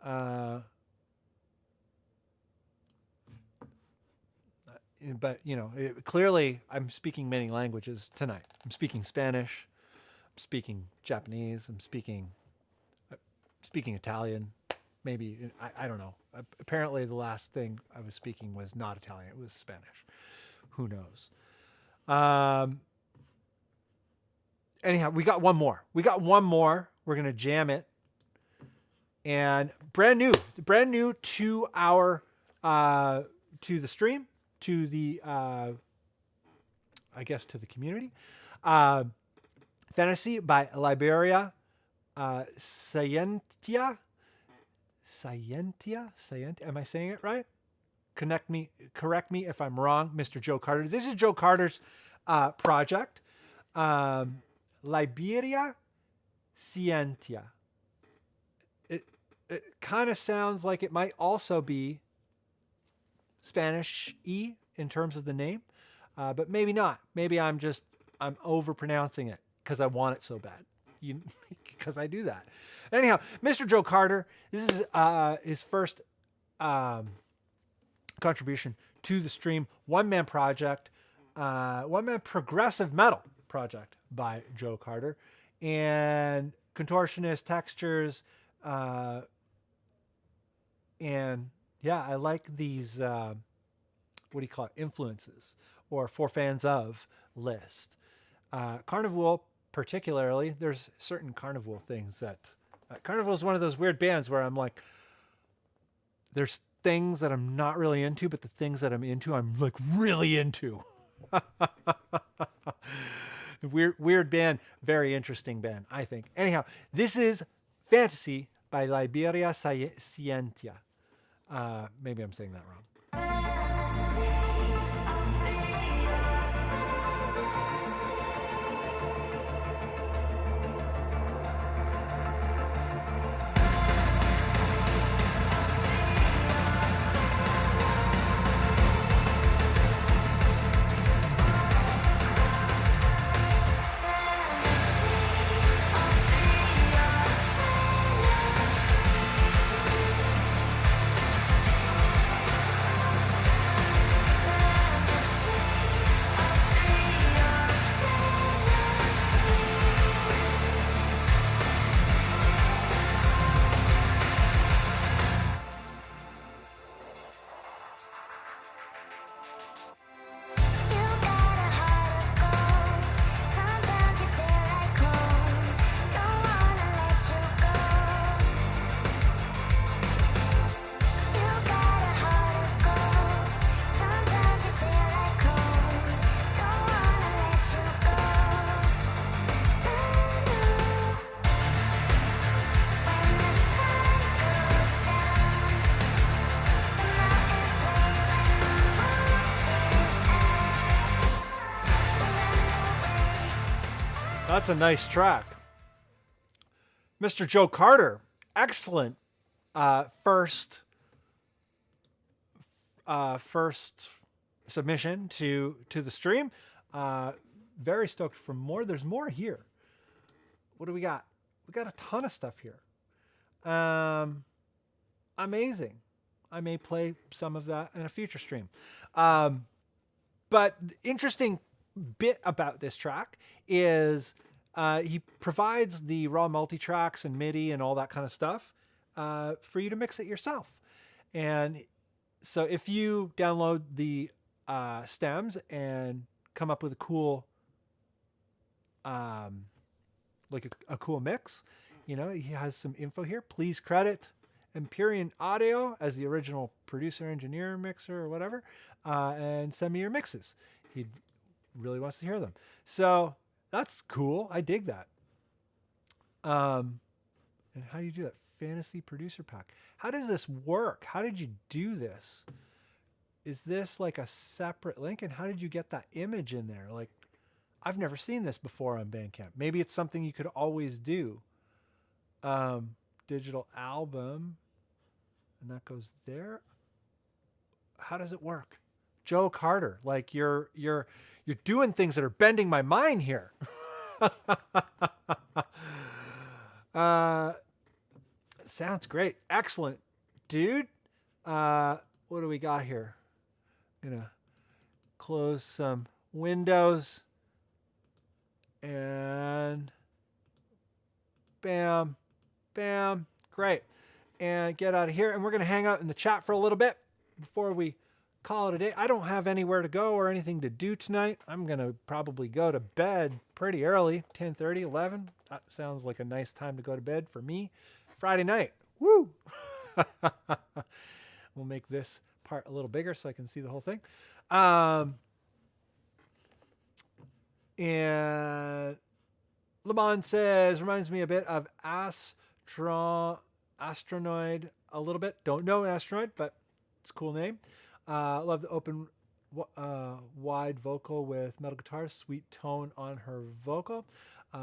But, you know, clearly I'm speaking many languages tonight. I'm speaking Spanish. I'm speaking Japanese. I'm speaking Italian, maybe. I don't know. Apparently the last thing I was speaking was not Italian. It was Spanish. Who knows? Anyhow, we got one more. We're going to jam it. And brand new to our, to the stream, to the, I guess to the community. Fantasy by Liberia. Scientia. Am I saying it right? Correct me if I'm wrong, Mr. Joe Carter. This is Joe Carter's project. Liberia Scientia. It kind of sounds like it might also be Spanish-y in terms of the name, but maybe not. Maybe I'm overpronouncing it because I want it so bad. Because I do that. Anyhow, Mr. Joe Carter, this is his first contribution to the stream. One-man project, one-man progressive metal project by Joe Carter. And contortionist textures. And yeah, I like these, what do you call it, influences or for fans of list. Carnival particularly, there's certain Carnival things that Carnival is one of those weird bands where I'm like, there's things that I'm not really into, but the things that I'm into, I'm like really into. Weird band, very interesting band, I think. Anyhow, this is Fantasy by Liberia Scientia. Maybe I'm saying that wrong. That's a nice track. Mr. Joe Carter, excellent first submission to the stream. Very stoked for more. There's more here. What do we got? We got a ton of stuff here. Amazing. I may play some of that in a future stream. But interesting bit about this track is he provides the raw multi-tracks and MIDI and all that kind of stuff for you to mix it yourself. And so if you download the stems and come up with a cool, like a cool mix, you know, he has some info here. Please credit Empyrean Audio as the original producer, engineer, mixer, or whatever, and send me your mixes. He really wants to hear them. So that's cool. I dig that. And how do you do that? Fantasy producer pack. How does this work? How did you do this? Is this like a separate link? And how did you get that image in there? Like, I've never seen this before on Bandcamp. Maybe it's something you could always do. Digital album, and that goes there. How does it work? Joe Carter, like you're doing things that are bending my mind here. Sounds great. Excellent, dude. What do we got here? I'm gonna close some windows and bam, bam. Great. And get out of here. And we're going to hang out in the chat for a little bit before we call it a day. I don't have anywhere to go or anything to do tonight. I'm going to probably go to bed pretty early, 10:30, 11. That sounds like a nice time to go to bed for me. Friday night. Woo! We'll make this part a little bigger so I can see the whole thing. And Lamont says, reminds me a bit of Astronoid a little bit. Don't know Astronoid, but it's a cool name. Love the open, wide vocal with metal guitar, sweet tone on her vocal.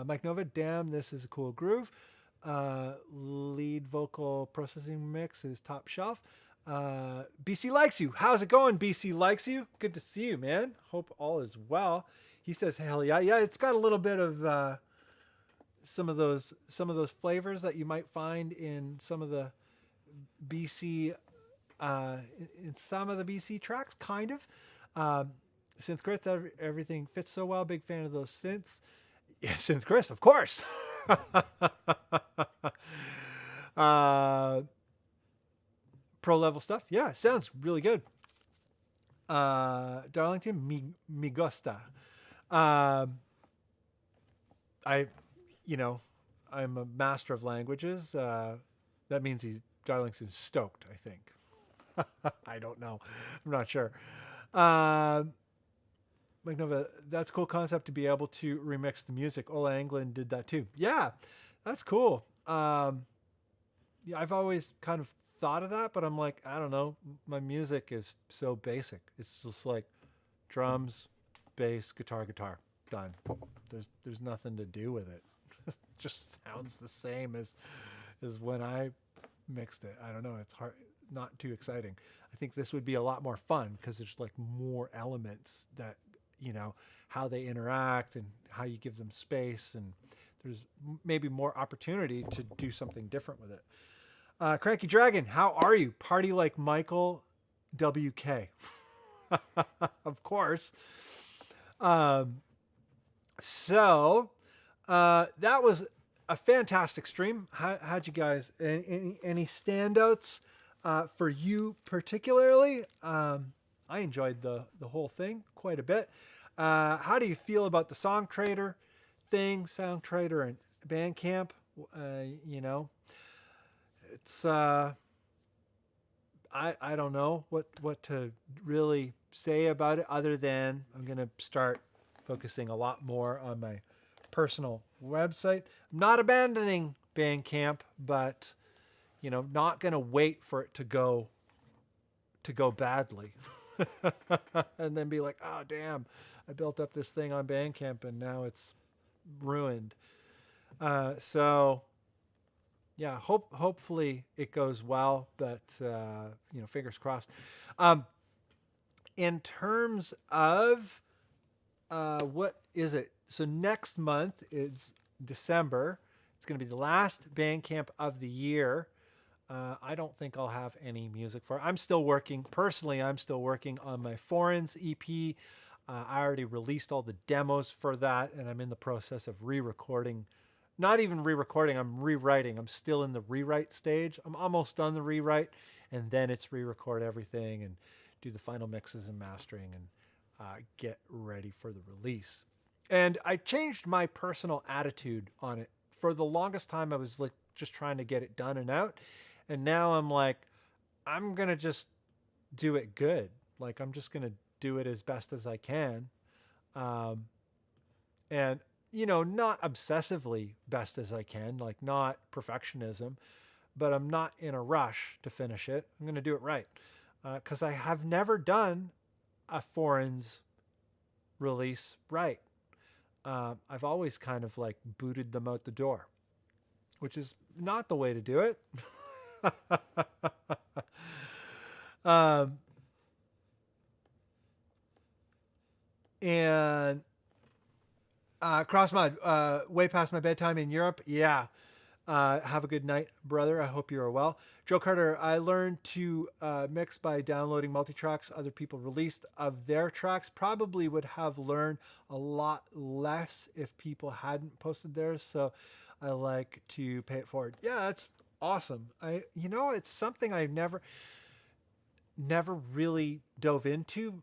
Mike Nova, damn, this is a cool groove. Lead vocal processing mix is top shelf. BC likes you. How's it going? BC likes you. Good to see you, man. Hope all is well. He says, hell yeah. Yeah, it's got a little bit of some of those flavors that you might find in some of the BC in some of the BC tracks, kind of. Synth Chris, everything fits so well. Big fan of those synths. Yeah, Synth Chris, of course. Pro level stuff. Yeah, sounds really good. Darlington, me gusta. I'm a master of languages. That means Darlington's stoked, I think. I don't know. I'm not sure. Mike Nova, that's a cool concept to be able to remix the music. Ola England did that too. Yeah, that's cool. Yeah, I've always kind of thought of that, but I'm like, I don't know. My music is so basic. It's just like drums, bass, guitar, done. There's nothing to do with it. It just sounds the same as when I mixed it. I don't know. It's hard, not too exciting. I think this would be a lot more fun because there's like more elements that, how they interact and how you give them space, and there's maybe more opportunity to do something different with it. Cranky Dragon, how are you? Party like Michael WK. Of course. So that was a fantastic stream. How'd you guys, any standouts for you particularly? I enjoyed the whole thing quite a bit. How do you feel about the Song Trader thing, Sound Trader and Bandcamp? It's I don't know what to really say about it other than I'm going to start focusing a lot more on my personal website. I'm not abandoning Bandcamp, but not going to wait for it to go badly and then be like, oh damn, I built up this thing on Bandcamp and now it's ruined. So yeah, hopefully it goes well, but fingers crossed. In terms of what is it? So next month is December. It's going to be the last Bandcamp of the year. I don't think I'll have any music for it. I'm still working on my Foreigns EP. I already released all the demos for that, and I'm in the process of re-recording. Not even re-recording, I'm rewriting. I'm still in the rewrite stage. I'm almost done the rewrite, and then it's re-record everything and do the final mixes and mastering and get ready for the release. And I changed my personal attitude on it. For the longest time, I was like just trying to get it done and out. And now I'm like, I'm going to just do it good. Like, I'm just going to do it as best as I can. And, not obsessively best as I can, like not perfectionism, but I'm not in a rush to finish it. I'm going to do it right. Because I have never done a Foreigns release right. I've always kind of like booted them out the door, which is not the way to do it. And Crossmod, way past my bedtime in Europe. Yeah. Have a good night, brother. I hope you are well. Joe Carter, I learned to mix by downloading multi-tracks other people released of their tracks. Probably would have learned a lot less if people hadn't posted theirs. So I like to pay it forward. Yeah, that's awesome. It's something I've never really dove into,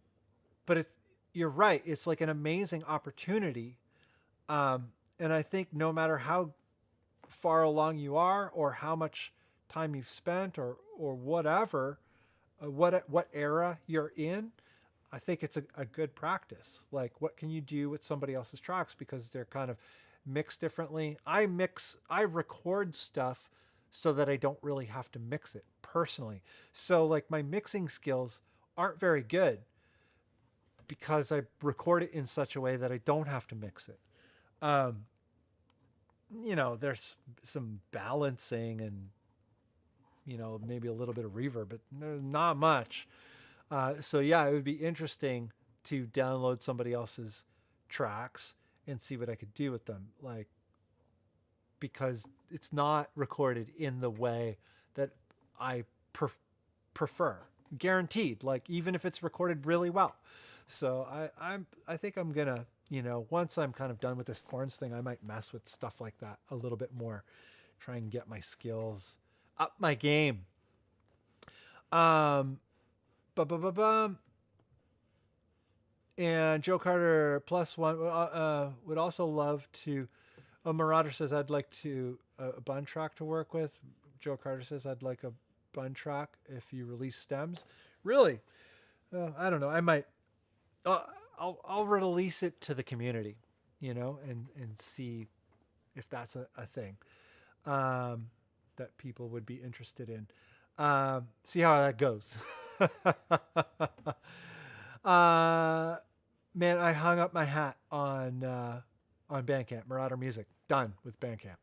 but you're right. It's like an amazing opportunity. And I think no matter how far along you are or how much time you've spent or whatever, what era you're in, I think it's a good practice. Like, what can you do with somebody else's tracks because they're kind of mixed differently. I record stuff so that I don't really have to mix it personally. So like my mixing skills aren't very good because I record it in such a way that I don't have to mix it. There's some balancing and, maybe a little bit of reverb, but not much. So yeah, it would be interesting to download somebody else's tracks and see what I could do with them. Like, because it's not recorded in the way that I prefer, guaranteed, like even if it's recorded really well. So I think I'm gonna, once I'm kind of done with this Foreigns thing, I might mess with stuff like that a little bit more, try and get my skills up my game. And Joe Carter +1 would also love to. Marauder says I'd like to a Bunn track to work with. Joe Carter says I'd like a Bunn track if you release stems. Really? I don't know. I might. I'll release it to the community, and see if that's a thing that people would be interested in. See how that goes. Man, I hung up my hat on Bandcamp. Marauder Music, done with Bandcamp.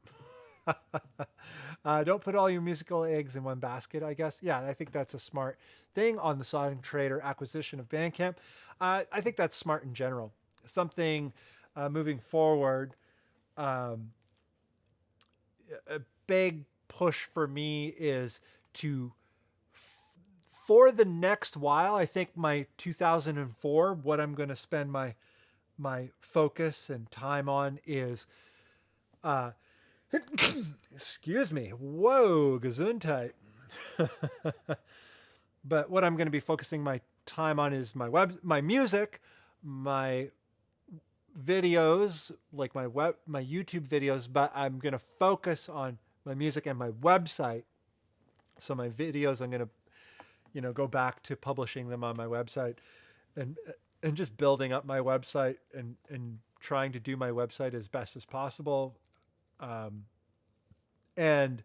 Don't put all your musical eggs in one basket, I guess. Yeah, I think that's a smart thing on the Song Trader acquisition of Bandcamp. I think that's smart in general. Something moving forward, a big push for me is to, for the next while, I think my 2004, what I'm going to spend my focus and time on is, excuse me, whoa, Gesundheit. But what I'm going to be focusing my time on is my music, my videos, like my YouTube videos, but I'm going to focus on my music and my website. So my videos, I'm going to, go back to publishing them on my website and just building up my website and trying to do my website as best as possible. And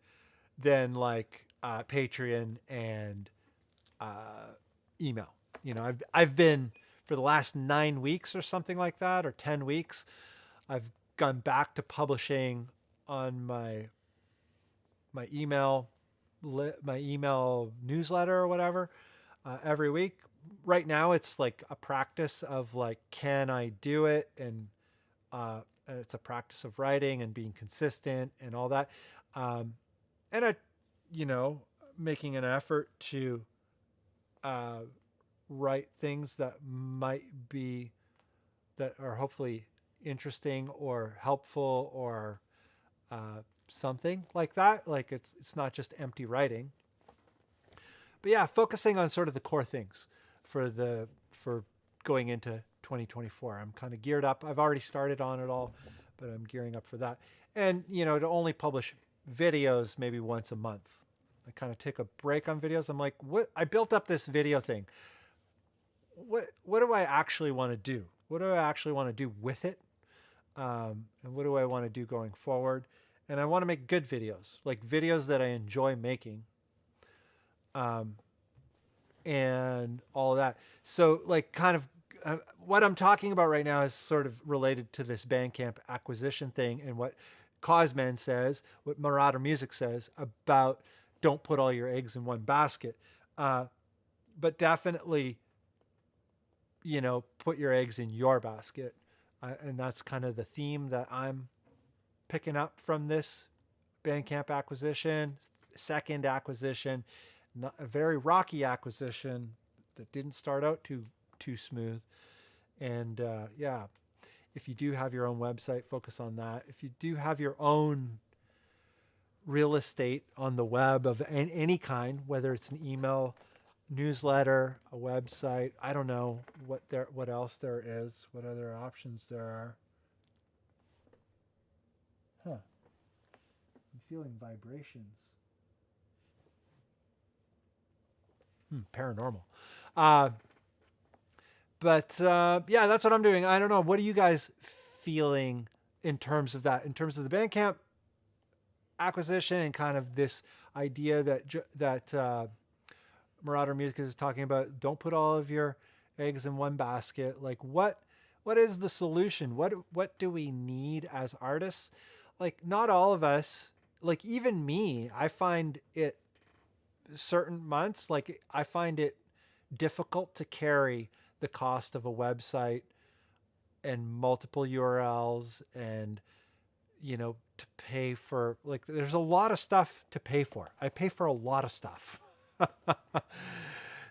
then like Patreon and email. I've been, for the last 9 weeks or something like that, or 10 weeks, I've gone back to publishing on my email newsletter or whatever every week. Right now, it's like a practice of like, can I do it? And it's a practice of writing and being consistent and all that. And I, making an effort to write things that are hopefully interesting or helpful or something like that. Like it's not just empty writing. But yeah, focusing on sort of the core things for going into 2024. I'm kind of geared up. I've already started on it all, but I'm gearing up for that. And, to only publish videos maybe once a month. I kind of take a break on videos. I'm like, what? I built up this video thing. What do I actually want to do? What do I actually want to do with it? And what do I want to do going forward? And I want to make good videos, like videos that I enjoy making. And all of that. So like kind of what I'm talking about right now is sort of related to this Bandcamp acquisition thing and what Cosman says, what Marauder Music says about don't put all your eggs in one basket. But definitely, put your eggs in your basket. And that's kind of the theme that I'm picking up from this Bandcamp acquisition, second acquisition, not a very rocky acquisition that didn't start out too smooth. And yeah, if you do have your own website, focus on that. If you do have your own real estate on the web of any kind, whether it's an email newsletter, a website, I don't know what else there is, what other options there are. I'm feeling vibrations. Paranormal. But yeah, that's what I'm doing. I don't know. What are you guys feeling in terms of that? In terms of the Bandcamp acquisition and kind of this idea that Marauder Music is talking about, don't put all of your eggs in one basket. Like what is the solution? What do we need as artists? Like not all of us, like even me, I find it certain months, like I find it difficult to carry the cost of a website and multiple URLs and, to pay for, like, there's a lot of stuff to pay for. I pay for a lot of stuff.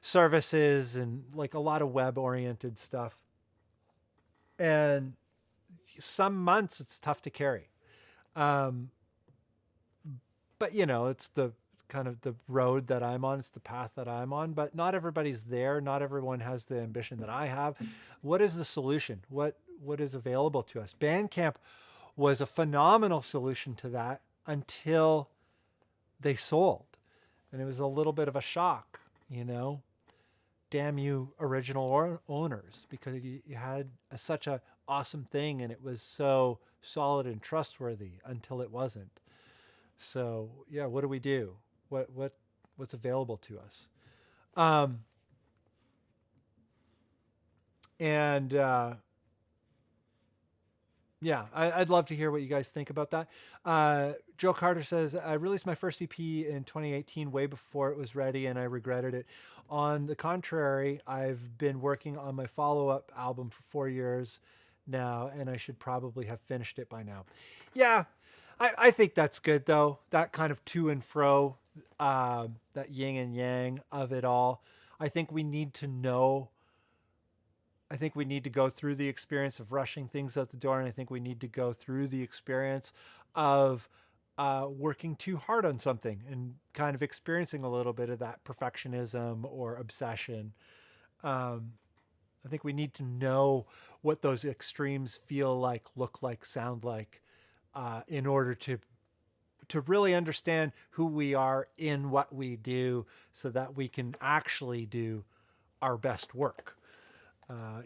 Services and like a lot of web oriented stuff. And some months it's tough to carry. But it's the kind of the road that I'm on. It's the path that I'm on, but not everybody's there. Not everyone has the ambition that I have. What is the solution? What is available to us? Bandcamp was a phenomenal solution to that until they sold. And it was a little bit of a shock, damn you original owners, because you had such a awesome thing and it was so solid and trustworthy until it wasn't. So yeah, what do we do? What's available to us? Yeah, I'd love to hear what you guys think about that. Joe Carter says, I released my first EP in 2018, way before it was ready, and I regretted it. On the contrary, I've been working on my follow-up album for 4 years now, and I should probably have finished it by now. Yeah, I think that's good, though. That kind of to and fro, that yin and yang of it all. I think we need to know. I think we need to go through the experience of rushing things out the door, and I think we need to go through the experience of working too hard on something and kind of experiencing a little bit of that perfectionism or obsession. I think we need to know what those extremes feel like, look like, sound like, in order to really understand who we are in what we do so that we can actually do our best work.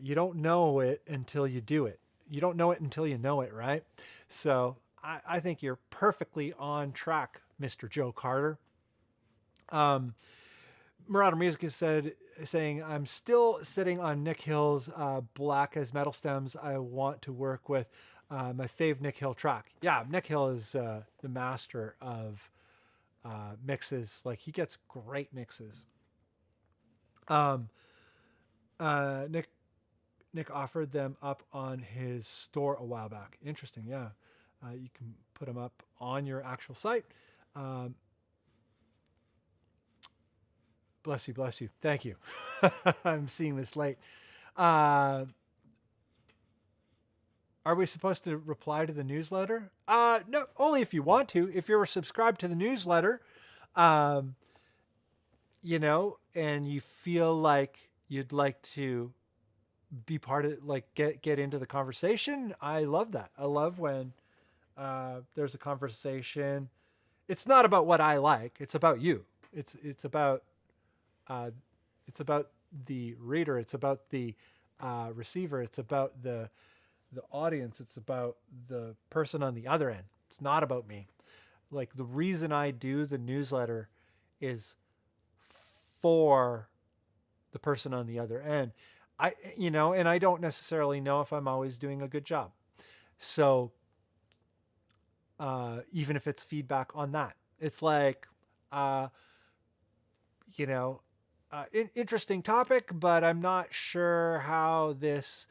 You don't know it until you do it. You don't know it until you know it, right? So I think you're perfectly on track, Mr. Joe Carter. Marauder Music is saying, I'm still sitting on Nick Hill's Black as Metal Stems I want to work with. My fave Nick Hill track. Yeah, Nick Hill is the master of mixes. Like, he gets great mixes. Um, Nick offered them up on his store a while back. Interesting, yeah. You can put them up on your actual site. Bless you, bless you. Thank you. I'm seeing this late. Are we supposed to reply to the newsletter? No, only if you want to. If you're subscribed to the newsletter, you know, and you feel like you'd like to be part of, like, get into the conversation, I love that. I love when there's a conversation. It's not about what I like. It's about you. It's about the reader. It's about the receiver. It's about the audience. It's about the person on the other end. It's not about me. Like, the reason I do the newsletter is for the person on the other end. And I don't necessarily know if I'm always doing a good job. So even if it's feedback on that, it's like, interesting topic, but I'm not sure how this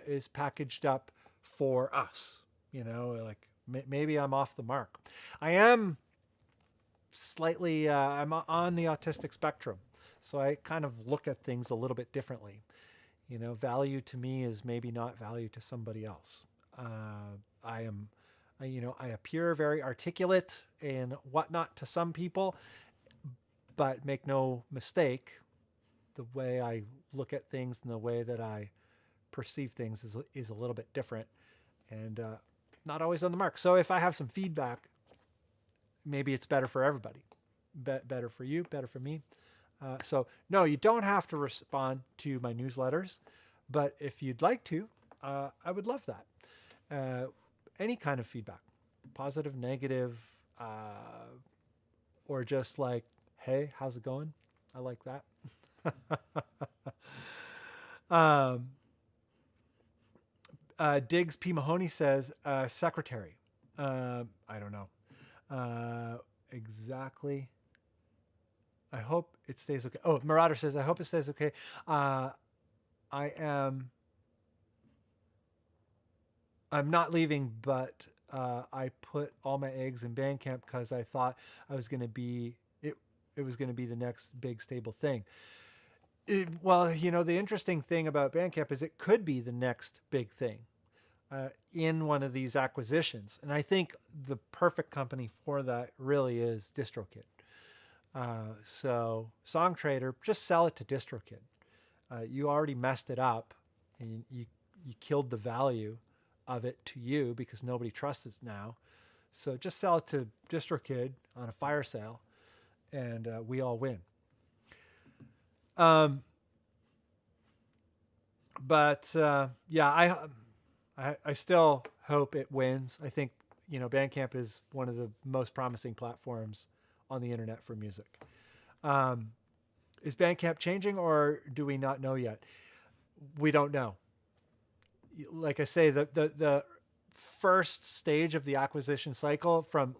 is packaged up for us. Like, maybe I'm off the mark. I am slightly, I'm on the autistic spectrum. So I kind of look at things a little bit differently. Value to me is maybe not value to somebody else. I appear very articulate and whatnot to some people, but make no mistake, the way I look at things and the way that I perceive things is a little bit different, and not always on the mark. So if I have some feedback, maybe it's better for everybody. Better for you, better for me. So no, you don't have to respond to my newsletters, but if you'd like to, I would love that. Any kind of feedback, positive, negative, or just like, hey, how's it going? I like that. Diggs P. Mahoney says, secretary. I don't know exactly. I hope it stays okay. Oh, Marauder says, I hope it stays okay. I'm not leaving, but I put all my eggs in Bandcamp because I thought I was going to be, it was going to be the next big stable thing. Well, the interesting thing about Bandcamp is it could be the next big thing in one of these acquisitions. And I think the perfect company for that really is DistroKid. So Songtrader, just sell it to DistroKid. You already messed it up, and you killed the value of it to you because nobody trusts it now. So just sell it to DistroKid on a fire sale, and we all win. Yeah, I still hope it wins. I think, Bandcamp is one of the most promising platforms on the internet for music. Is Bandcamp changing, or do we not know yet? We don't know. Like I say, the first stage of the acquisition cycle from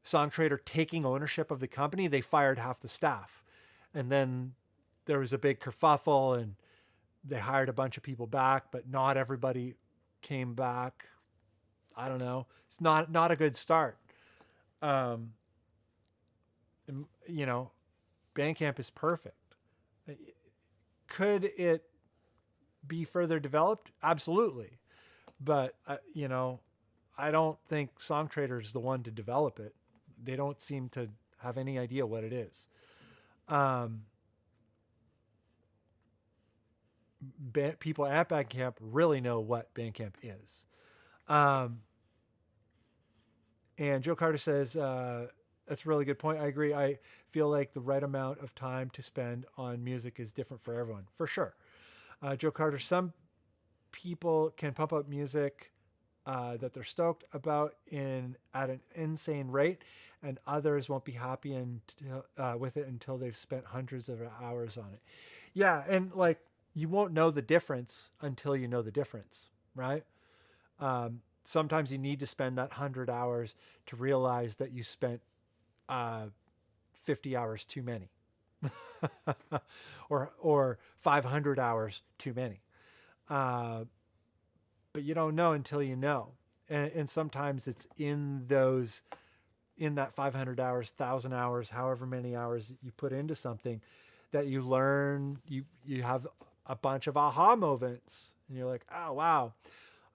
Songtrader taking ownership of the company, they fired half the staff. And then there was a big kerfuffle, and they hired a bunch of people back, but not everybody came back. I don't know. It's not a good start. Bandcamp is perfect. Could it be further developed? Absolutely. But, I don't think Songtrader is the one to develop it. They don't seem to have any idea what it is. People at Bandcamp really know what Bandcamp is. And Joe Carter says, that's a really good point. I agree. I feel like the right amount of time to spend on music is different for everyone, for sure. Joe Carter, some people can pump up music that they're stoked about at an insane rate, and others won't be happy with it until they've spent hundreds of hours on it. Yeah, and you won't know the difference until you know the difference, right? Sometimes you need to spend that 100 hours to realize that you spent 50 hours too many, or 500 hours too many. But you don't know until you know. And sometimes it's in that 500 hours, 1,000 hours, however many hours you put into something, that you learn, you have a bunch of aha moments, and you're like, oh, wow.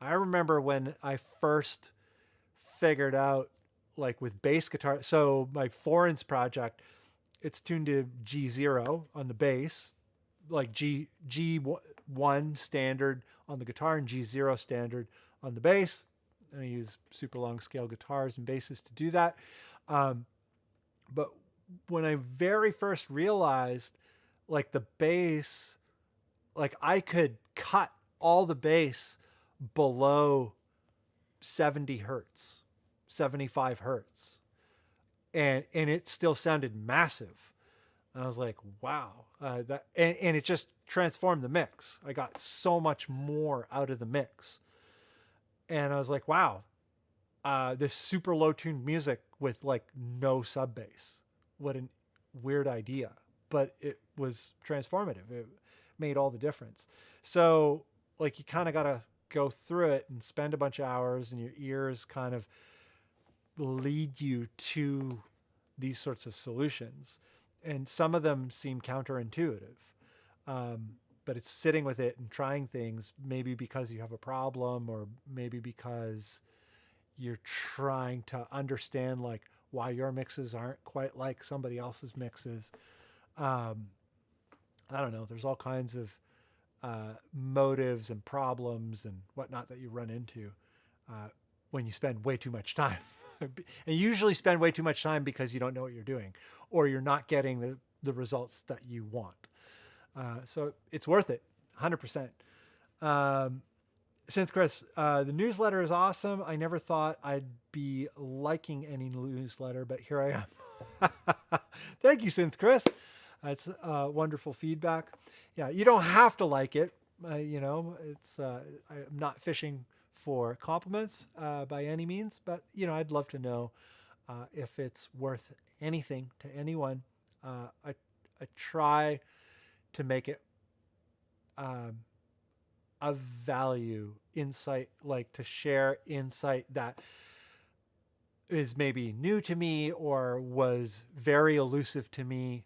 I remember when I first figured out, like with bass guitar, so my Foreigns project, it's tuned to G0 on the bass, like G1 standard on the guitar and G0 standard on the bass. And I use super long scale guitars and basses to do that. But when I very first realized, like, the bass, like, I could cut all the bass below 70 hertz, 75 hertz. And it still sounded massive. And I was like, wow. And it just transformed the mix. I got so much more out of the mix. And I was like, wow, this super low tuned music with like no sub bass. What a weird idea. But it was transformative. It made all the difference. So, like, you kind of got to go through it and spend a bunch of hours, and your ears kind of lead you to these sorts of solutions. And some of them seem counterintuitive. But it's sitting with it and trying things, maybe because you have a problem, or maybe because you're trying to understand, like, why your mixes aren't quite like somebody else's mixes. I don't know. There's all kinds of motives and problems and whatnot that you run into when you spend way too much time. And you usually spend way too much time because you don't know what you're doing, or you're not getting the results that you want. So it's worth it, 100%. Synth Chris, the newsletter is awesome. I never thought I'd be liking any newsletter, but here I am. Thank you, Synth Chris. That's wonderful feedback. Yeah, you don't have to like it. It's I'm not fishing for compliments by any means, but I'd love to know if it's worth anything to anyone. I try to make it of value, insight, like to share insight that is maybe new to me or was very elusive to me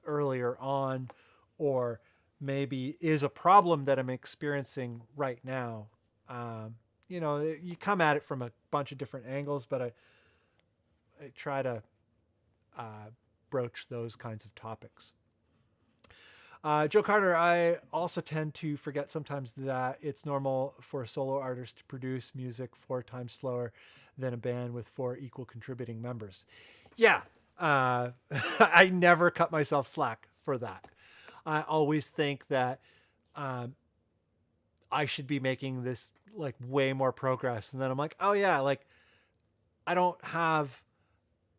earlier on, or maybe is a problem that I'm experiencing right now. You come at it from a bunch of different angles, but I try to broach those kinds of topics. Joe Carter, I also tend to forget sometimes that it's normal for a solo artist to produce music 4 times slower than a band with 4 equal contributing members. Yeah, I never cut myself slack for that. I always think that I should be making this like way more progress. And then I'm like, oh yeah, like I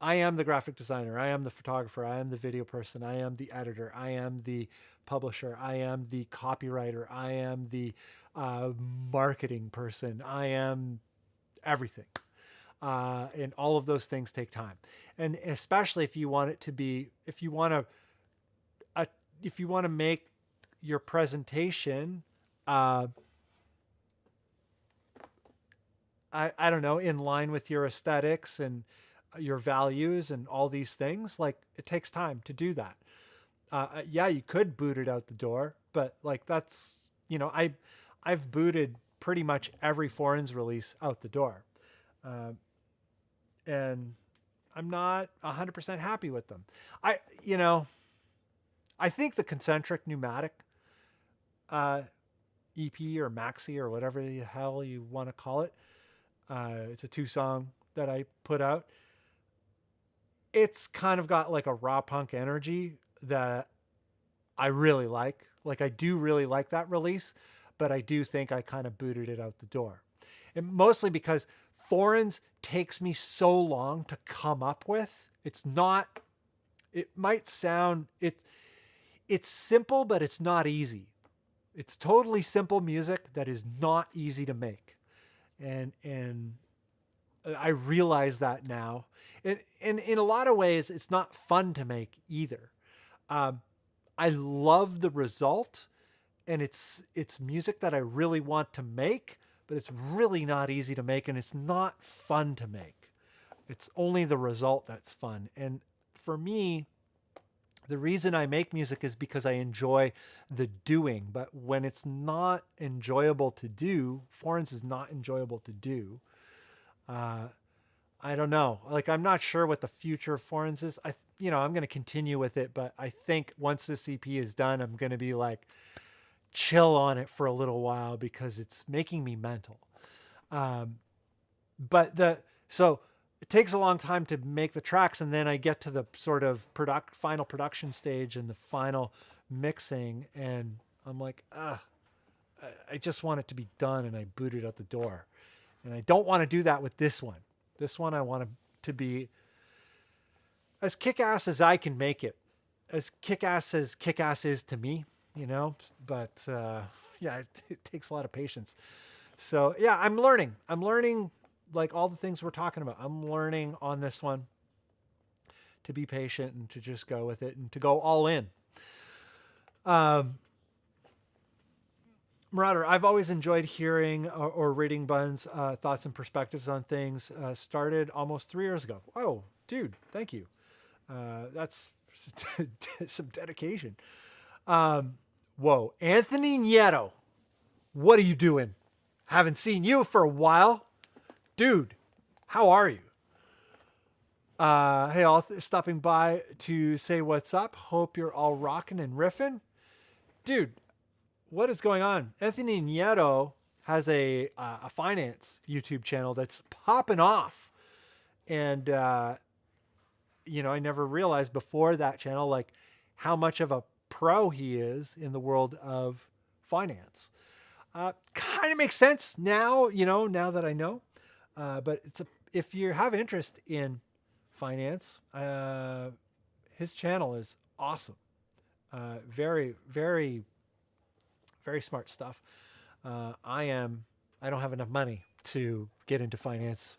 am the graphic designer. I am the photographer. I am the video person. I am the editor. I am the publisher. I am the copywriter. I am the marketing person. I am everything. And all of those things take time. And especially if you want it to be, if you want to make your presentation, I don't know, in line with your aesthetics and your values and all these things, like it takes time to do that. Yeah, you could boot it out the door, but like that's, I've booted pretty much every Foreigns release out the door. And I'm not 100% happy with them. I think the Concentric Pneumatic EP or Maxi or whatever the hell you want to call it, it's a 2-song that I put out. It's kind of got like a raw punk energy that I really like. Like I do really like that release, but I do think I kind of booted it out the door. And mostly because Foreigns takes me so long to come up with. It's simple, but it's not easy. It's totally simple music that is not easy to make. and I realize that now. And in a lot of ways, it's not fun to make either. I love the result, and it's music that I really want to make, but it's really not easy to make, and it's not fun to make. It's only the result that's fun. And for me, the reason I make music is because I enjoy the doing. But when it's not enjoyable to do, foreigns is not enjoyable to do. I don't know. Like, I'm not sure what the future of foreigns is. I'm going to continue with it, but I think once this EP is done, I'm going to be like chill on it for a little while because it's making me mental. So it takes a long time to make the tracks, and then I get to the sort of final production stage and the final mixing, and I'm like, I just want it to be done, and I boot it out the door. And I don't want to do that with this one. This one I want to be as kick-ass as I can make it, as kick-ass is to me, But it takes a lot of patience. So yeah, I'm learning like all the things we're talking about. I'm learning on this one to be patient and to just go with it and to go all in. Marauder, I've always enjoyed hearing or reading Bunn's thoughts and perspectives on things. Started almost 3 years ago. Oh, dude, thank you. That's some dedication. Whoa, Anthony Nieto, what are you doing? Haven't seen you for a while. Dude, how are you? Hey, all stopping by to say what's up. Hope you're all rocking and riffing. Dude, what is going on? Anthony Nieto has a finance YouTube channel that's popping off. And, I never realized before that channel, like how much of a pro he is in the world of finance. Kind of makes sense now, now that I know. But if you have interest in finance, his channel is awesome. Very, very, very smart stuff. I don't have enough money to get into finance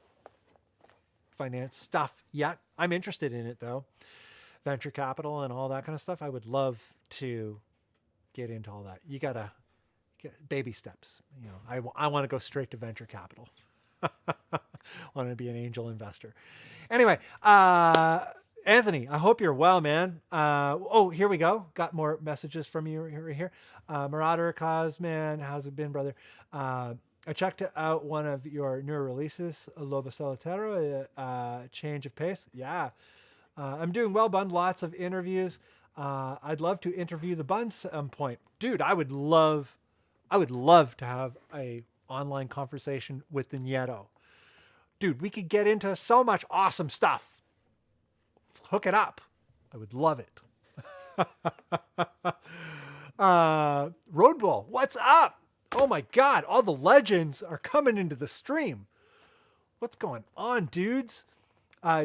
stuff yet. I'm interested in it though. Venture capital and all that kind of stuff. I would love to get into all that. You gotta get baby steps. I want to go straight to venture capital. Want to be an angel investor. Anyway, Anthony, I hope you're well, man. Here we go. Got more messages from you here. Marauder, Cosman, how's it been, brother? I checked out one of your newer releases, Lobo Solitero, Change of Pace. Yeah. I'm doing well, Bunn. Lots of interviews. I'd love to interview the Bunn some point. Dude, I would love to have a online conversation with the Nieto. Dude, we could get into so much awesome stuff. Let's hook it up. I would love it. Roadbull, what's up? Oh my God, all the legends are coming into the stream. What's going on, dudes?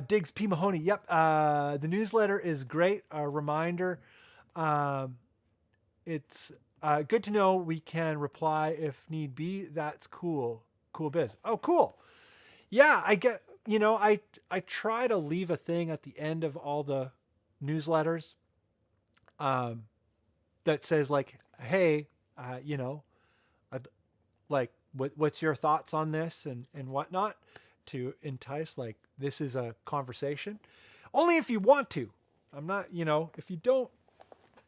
Diggs P. Mahoney, yep. The newsletter is great. A reminder. It's good to know we can reply if need be. That's cool. Cool biz. Oh, cool. Yeah, I get, I try to leave a thing at the end of all the newsletters that says like, hey, I'd like, what's your thoughts on this and whatnot, to entice, like, this is a conversation. Only if you want to. I'm not, if you don't,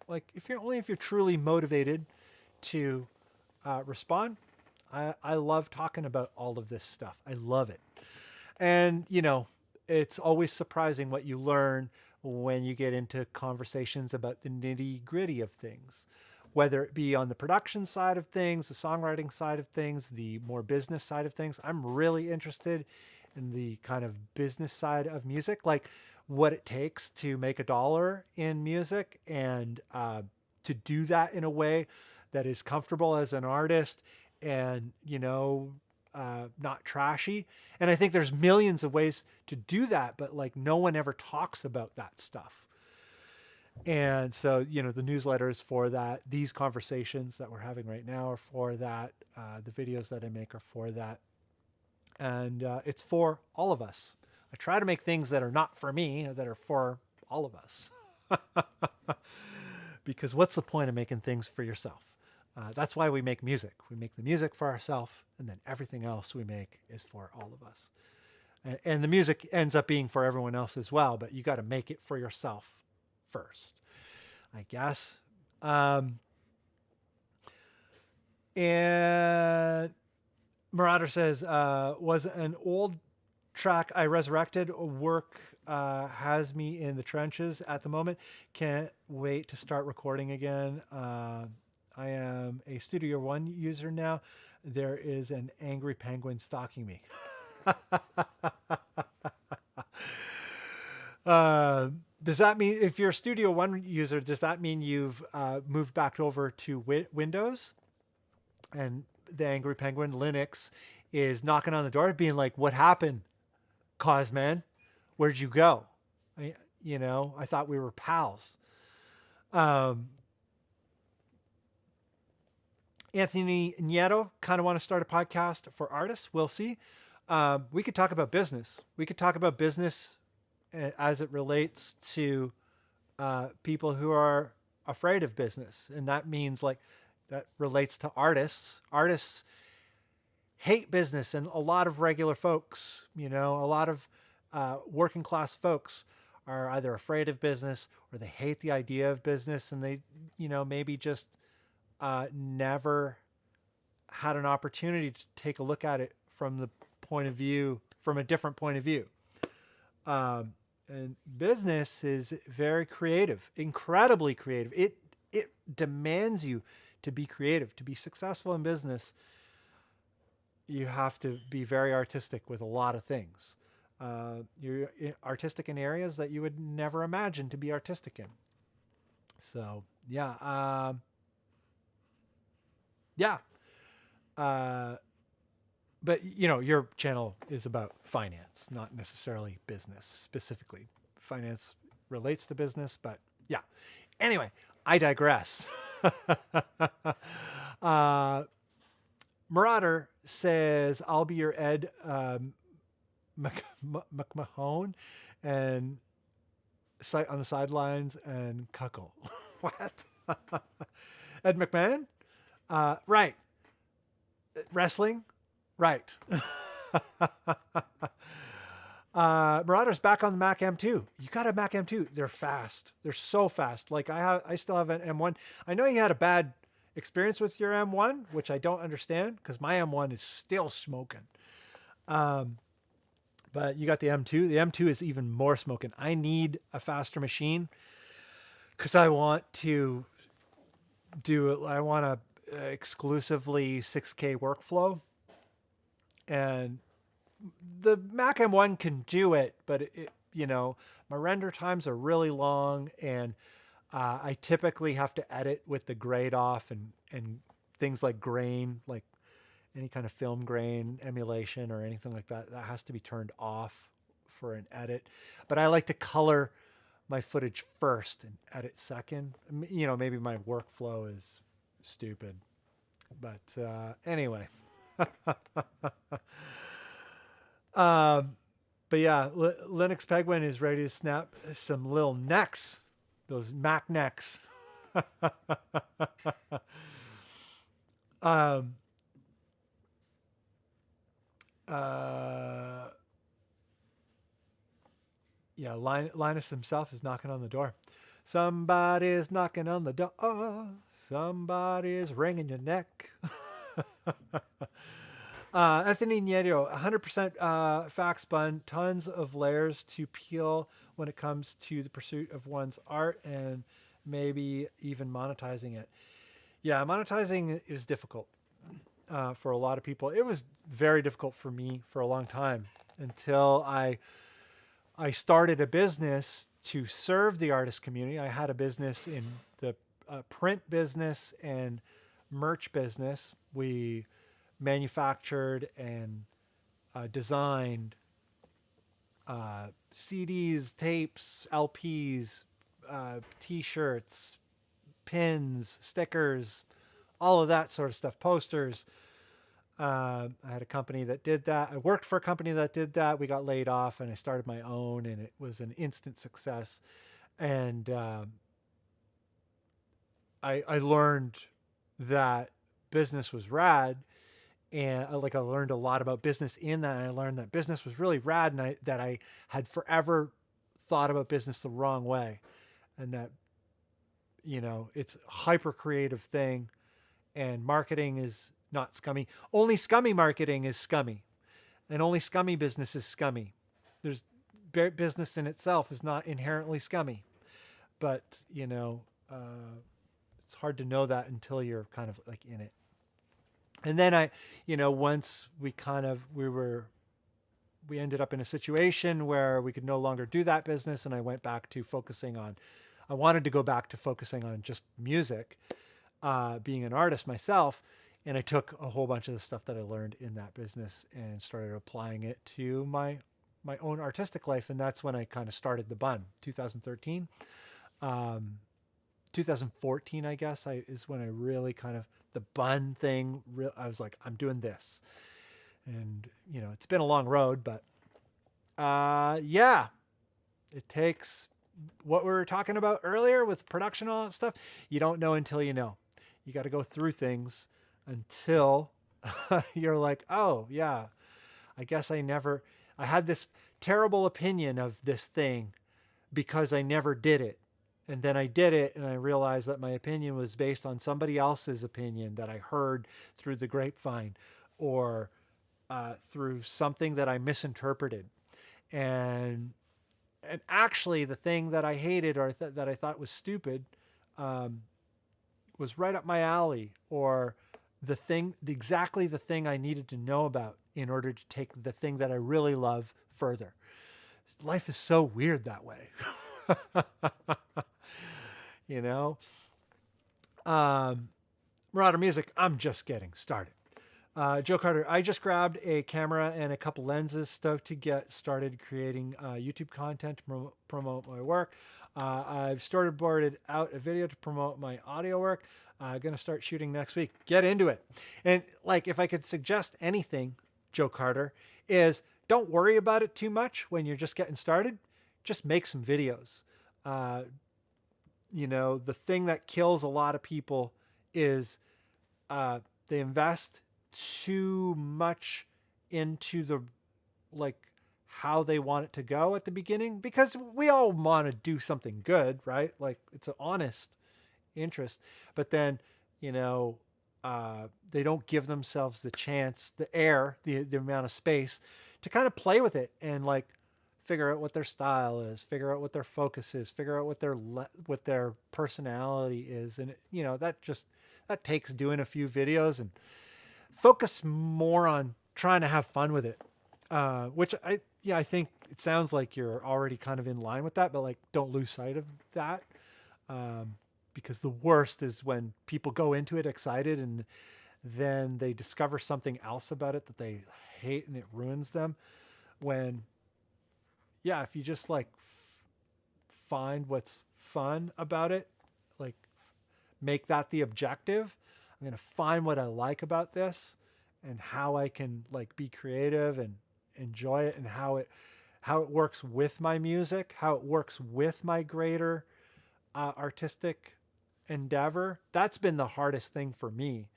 like, if you're truly motivated to respond. I love talking about all of this stuff. I love it. And, it's always surprising what you learn when you get into conversations about the nitty gritty of things, whether it be on the production side of things, the songwriting side of things, the more business side of things. I'm really interested in the kind of business side of music, like what it takes to make $1 in music and to do that in a way that is comfortable as an artist and, not trashy. And I think there's millions of ways to do that, but like no one ever talks about that stuff. And so, the newsletter is for that. These conversations that we're having right now are for that. The videos that I make are for that. And it's for all of us. I try to make things that are not for me, that are for all of us. Because what's the point of making things for yourself? That's why we make music. We make the music for ourselves, and then everything else we make is for all of us. And the music ends up being for everyone else as well, but you got to make it for yourself first, I guess. And Marauder says, was an old track I resurrected. Work has me in the trenches at the moment. Can't wait to start recording again. I am a Studio One user now. There is an angry penguin stalking me. Does that mean, if you're a Studio One user, does that mean you've moved back over to Windows? And the angry penguin, Linux, is knocking on the door being like, what happened, Cosman? Where'd you go? I thought we were pals. Anthony Nieto, kind of want to start a podcast for artists. We'll see. We could talk about business. We could talk about business as it relates to people who are afraid of business. And that means that relates to artists. Artists hate business, and a lot of regular folks, a lot of working class folks are either afraid of business or they hate the idea of business, and they, maybe just never had an opportunity to take a look at it from a different point of view. And business is very creative, incredibly creative. It demands you to be creative. To be successful in business, you have to be very artistic with a lot of things. You're artistic in areas that you would never imagine to be artistic in. So, yeah. But, your channel is about finance, not necessarily business specifically. Finance relates to business, but yeah. Anyway, I digress. Marauder says, I'll be your Ed McMahon and on the sidelines and cuckle. What? Ed McMahon? Right. Wrestling? Right. Marauder's back on the Mac M2. You got a Mac M2. They're fast. They're so fast. Like I still have an M1. I know you had a bad experience with your M1, which I don't understand because my M1 is still smoking. But you got the M2. The M2 is even more smoking. I need a faster machine because I want to exclusively 6K workflow. And the Mac M1 can do it, but my render times are really long, and I typically have to edit with the grade off and things like grain, like any kind of film grain emulation or anything like that. That has to be turned off for an edit. But I like to color my footage first and edit second. Maybe my workflow is stupid, but anyway. But yeah, Linux Penguin is ready to snap some little necks, those Mac necks. Yeah, Linus himself is knocking on the door. Somebody's knocking on the door. Somebody's wringing your neck. Anthony Nieto, 100% facts, Bunn. Tons of layers to peel when it comes to the pursuit of one's art and maybe even monetizing it. Yeah, monetizing is difficult for a lot of people. It was very difficult for me for a long time until I started a business to serve the artist community. I had a business in the print business and merch business. We manufactured and designed CDs, tapes, LPs, T-shirts, pins, stickers, all of that sort of stuff, posters. I had a company that did that. I worked for a company that did that. We got laid off, and I started my own, and it was an instant success. And I learned that business was rad, and I learned a lot about business in that. And I learned that business was really rad, and that I had forever thought about business the wrong way, and that it's a hyper creative thing, and marketing is not scummy. Only scummy marketing is scummy, and only scummy business is scummy. There's business in itself is not inherently scummy, but it's hard to know that until you're kind of like in it. And then once we ended up in a situation where we could no longer do that business, and I wanted to go back to focusing on just music, being an artist myself. And I took a whole bunch of the stuff that I learned in that business and started applying it to my own artistic life. And that's when I kind of started the Bunn, 2013. 2014, I guess, is when I really kind of, the Bunn thing, I was like, I'm doing this. And, it's been a long road, but it takes what we were talking about earlier with production and all that stuff. You don't know until you know. You got to go through things until you're like, oh, yeah, I guess I had this terrible opinion of this thing because I never did it. And then I did it, and I realized that my opinion was based on somebody else's opinion that I heard through the grapevine or through something that I misinterpreted. And actually, the thing that I hated or that I thought was stupid was right up my alley, or exactly the thing I needed to know about in order to take the thing that I really love further. Life is so weird that way. Marauder Music, I'm just getting started. Joe Carter, I just grabbed a camera and a couple lenses, stoked to get started creating YouTube content to promote my work. I've storyboarded out a video to promote my audio work. I'm going to start shooting next week. Get into it. And if I could suggest anything, Joe Carter, is don't worry about it too much when you're just getting started. Just make some videos. The thing that kills a lot of people is they invest too much into the how they want it to go at the beginning, because we all want to do something good, right? It's an honest interest, but then they don't give themselves the chance, the amount of space to kind of play with it and figure out what their style is, figure out what their focus is, figure out what their personality is. And that takes doing a few videos and focus more on trying to have fun with it. Which I think it sounds like you're already kind of in line with that, but don't lose sight of that. Because the worst is when people go into it excited and then they discover something else about it that they hate and it ruins them. If you just find what's fun about it, make that the objective. I'm going to find what I like about this and how I can be creative and enjoy it, and how it works with my music, how it works with my greater artistic endeavor. That's been the hardest thing for me,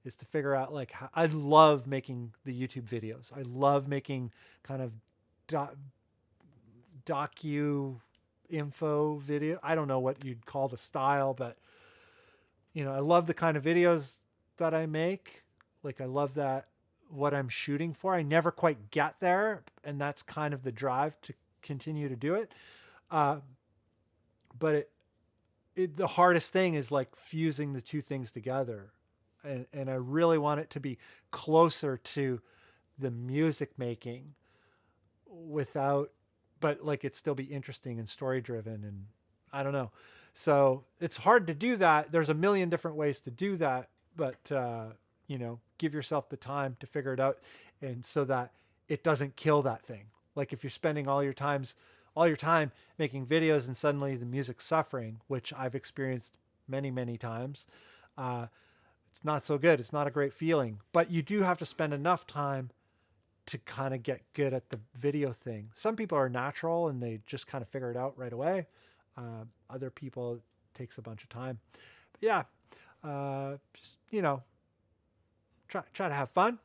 is to figure out how I love making the YouTube videos. I love making kind of docu info video. I don't know what you'd call the style, but I love the kind of videos that I make. I love that what I'm shooting for. I never quite get there, and that's kind of the drive to continue to do it. But the hardest thing is fusing the two things together. And I really want it to be closer to the music making but it still be interesting and story driven, and I don't know. So it's hard to do that. There's a million different ways to do that, but give yourself the time to figure it out, and so that it doesn't kill that thing. If you're spending all your time making videos and suddenly the music's suffering, which I've experienced many, many times, it's not so good. It's not a great feeling, but you do have to spend enough time to kind of get good at the video thing. Some people are natural and they just kind of figure it out right away. Other people, it takes a bunch of time. But yeah, just, try to have fun.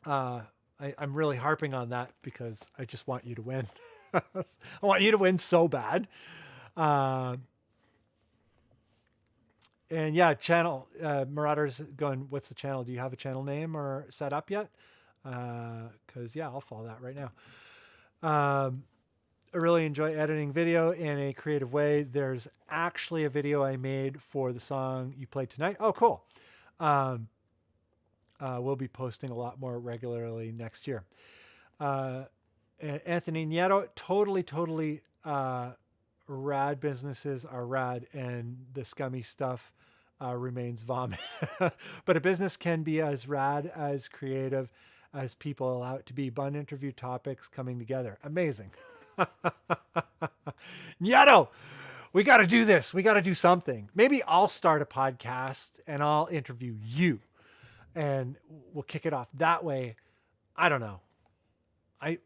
I'm really harping on that because I just want you to win. I want you to win so bad. And yeah, channel, Marauder's going, what's the channel? Do you have a channel name or set up yet? Cause yeah, I'll follow that right now. I really enjoy editing video in a creative way. There's actually a video I made for the song you played tonight. Oh, cool. We'll be posting a lot more regularly next year. Anthony Nieto, totally, rad businesses are rad, and the scummy stuff remains vomit. But a business can be as rad, as creative as people allow it to be. Bunn interview topics coming together. Amazing. Nieto, we got to do this. We got to do something. Maybe I'll start a podcast and I'll interview you and we'll kick it off that way. I don't know. I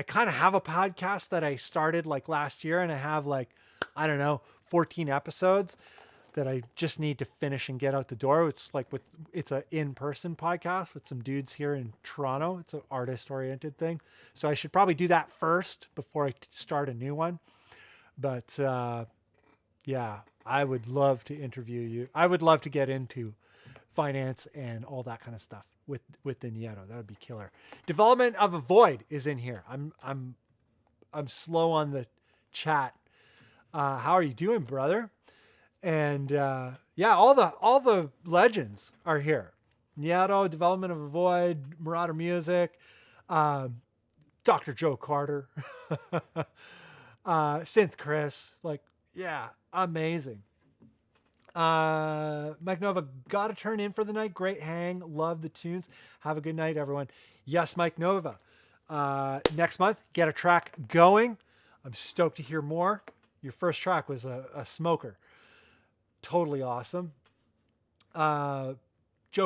kind of have a podcast that I started like last year, and I have 14 episodes that I just need to finish and get out the door. It's a in-person podcast with some dudes here in Toronto. It's an artist-oriented thing. So I should probably do that first before I start a new one. But yeah, I would love to interview you. I would love to get into finance and all that kind of stuff with the Nieto. That would be killer. Development of a Void is in here. I'm slow on the chat. How are you doing, brother? And yeah, all the legends are here. Nieto, Development of a Void, Marauder Music, Dr. Joe Carter, Synth Chris. Yeah, amazing. Mike Nova, gotta turn in for the night. Great hang. Love the tunes. Have a good night, everyone. Yes, Mike Nova. Next month, get a track going. I'm stoked to hear more. Your first track was a smoker. Totally awesome. Joe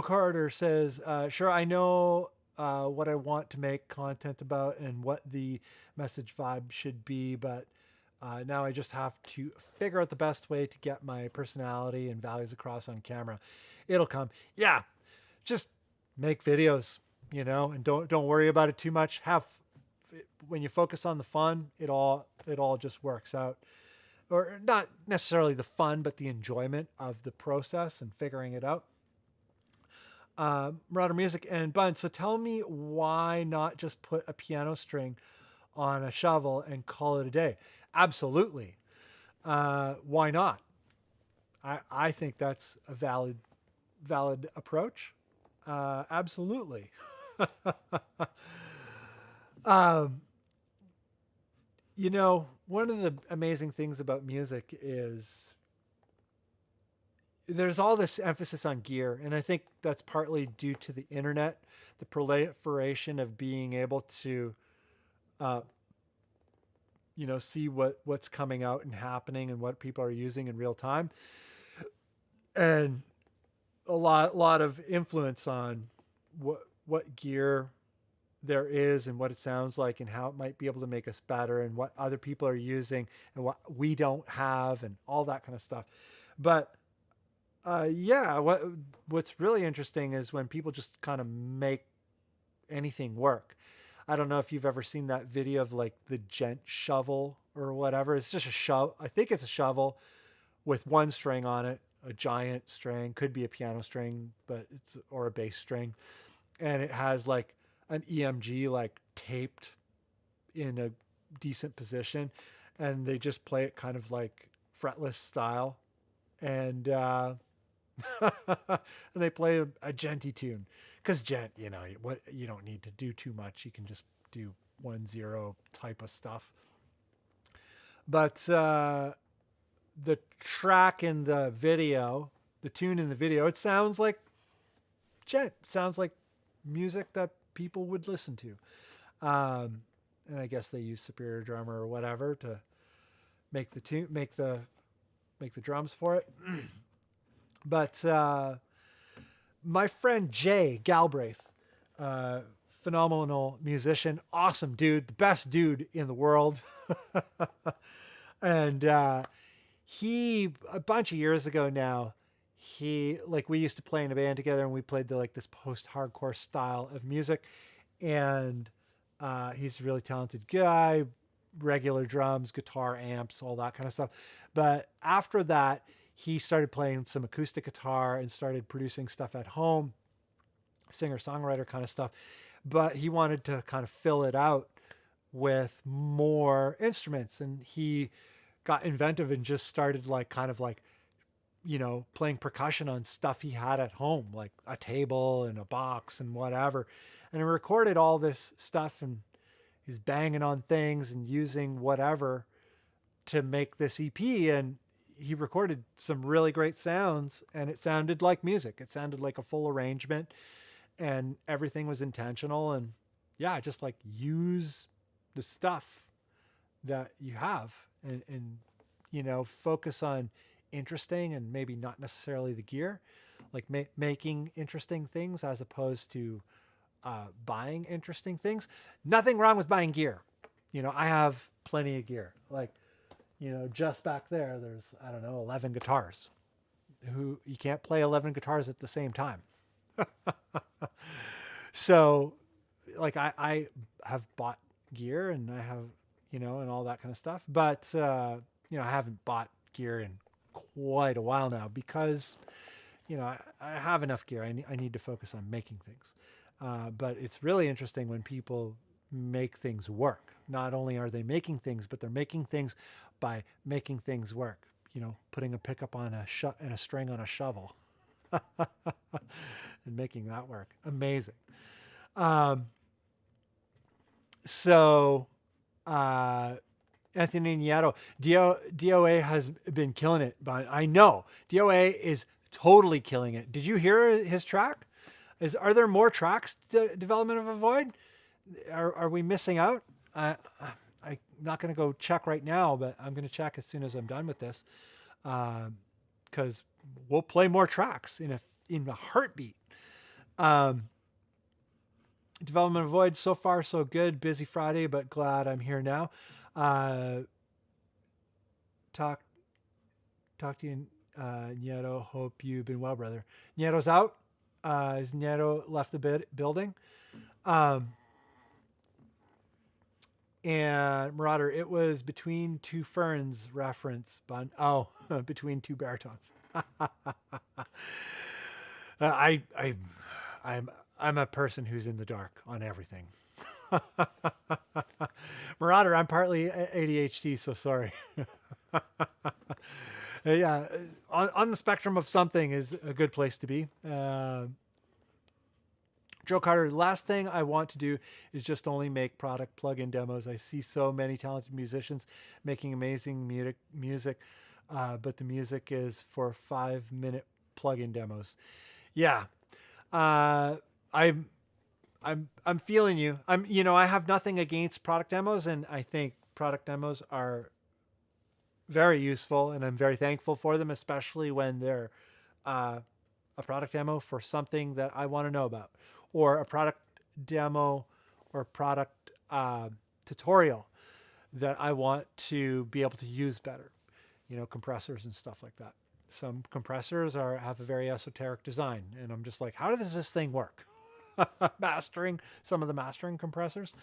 Carter says, sure, I know what I want to make content about and what the message vibe should be, but now I just have to figure out the best way to get my personality and values across on camera. It'll come. Yeah, just make videos, and don't worry about it too much. When you focus on the fun, it all just works out. Or not necessarily the fun, but the enjoyment of the process and figuring it out. Marauder Music and Bunn. So tell me, why not just put a piano string on a shovel and call it a day? Absolutely. Why not? I think that's a valid approach. Absolutely. One of the amazing things about music is there's all this emphasis on gear. And I think that's partly due to the internet, the proliferation of being able to, see what's coming out and happening and what people are using in real time. And a lot of influence on what gear there is and what it sounds like and how it might be able to make us better and what other people are using and what we don't have and all that kind of stuff. But what's really interesting is when people just kind of make anything work. I don't know if you've ever seen that video of the gent shovel or whatever. It's just a shovel. I think it's a shovel with one string on it, a giant string, could be a piano string, or a bass string. And it has an EMG taped in a decent position, and they just play it kind of fretless style, and and they play a genty tune, because gent, you don't need to do too much. You can just do 1-0 type of stuff. But the track in the video, the tune in the video, it sounds like gent. It sounds like music that people would listen to. And I guess they use Superior Drummer or whatever to make the drums for it. But my friend Jay Galbraith, phenomenal musician, awesome dude, the best dude in the world. And he, a bunch of years ago now, we used to play in a band together, and we played this post-hardcore style of music. And he's a really talented guy, regular drums, guitar, amps, all that kind of stuff. But after that, he started playing some acoustic guitar and started producing stuff at home, singer-songwriter kind of stuff. But he wanted to kind of fill it out with more instruments. And he got inventive and just started playing percussion on stuff he had at home, like a table and a box and whatever. And he recorded all this stuff, and he's banging on things and using whatever to make this EP. And he recorded some really great sounds, and it sounded like music. It sounded like a full arrangement, and everything was intentional. And yeah, just use the stuff that you have, and focus on interesting and maybe not necessarily the gear, making interesting things as opposed to buying interesting things. Nothing wrong with buying gear. I have plenty of gear. Just back there's, 11 guitars. You can't play 11 guitars at the same time. So I have bought gear, and I have, and all that kind of stuff. But, I haven't bought gear in quite a while now because, I have enough gear. I need to focus on making things. But it's really interesting when people make things work. Not only are they making things, but they're making things by making things work. Putting a pickup on and a string on a shovel and making that work. Amazing. Anthony Nieto, DOA has been killing it, but I know DOA is totally killing it. Did you hear his track? Are there more tracks to Development of a Void? Are we missing out? I'm not going to go check right now, but I'm going to check as soon as I'm done with this, because we'll play more tracks in a heartbeat. Development of Void, so far so good. Busy Friday, but glad I'm here now. Talk to you, Nieto. Hope you've been well, brother. Nieto's out. Has Nieto left the building? And Marauder, it was Between Two Ferns reference, Bunn. Oh, Between Two Baritones. I'm a person who's in the dark on everything. Marauder, I'm partly ADHD, so sorry. Yeah, on the spectrum of something is a good place to be. Joe Carter, last thing I want to do is just only make product plug-in demos. I see so many talented musicians making amazing music, but the music is for 5-minute plug-in demos. Yeah, I'm feeling you. I have nothing against product demos, and I think product demos are very useful, and I'm very thankful for them, especially when they're a product demo for something that I want to know about, or a product demo or product tutorial that I want to be able to use better, compressors and stuff like that. Some compressors have a very esoteric design, and I'm just like, how does this thing work? Mastering some of the mastering compressors.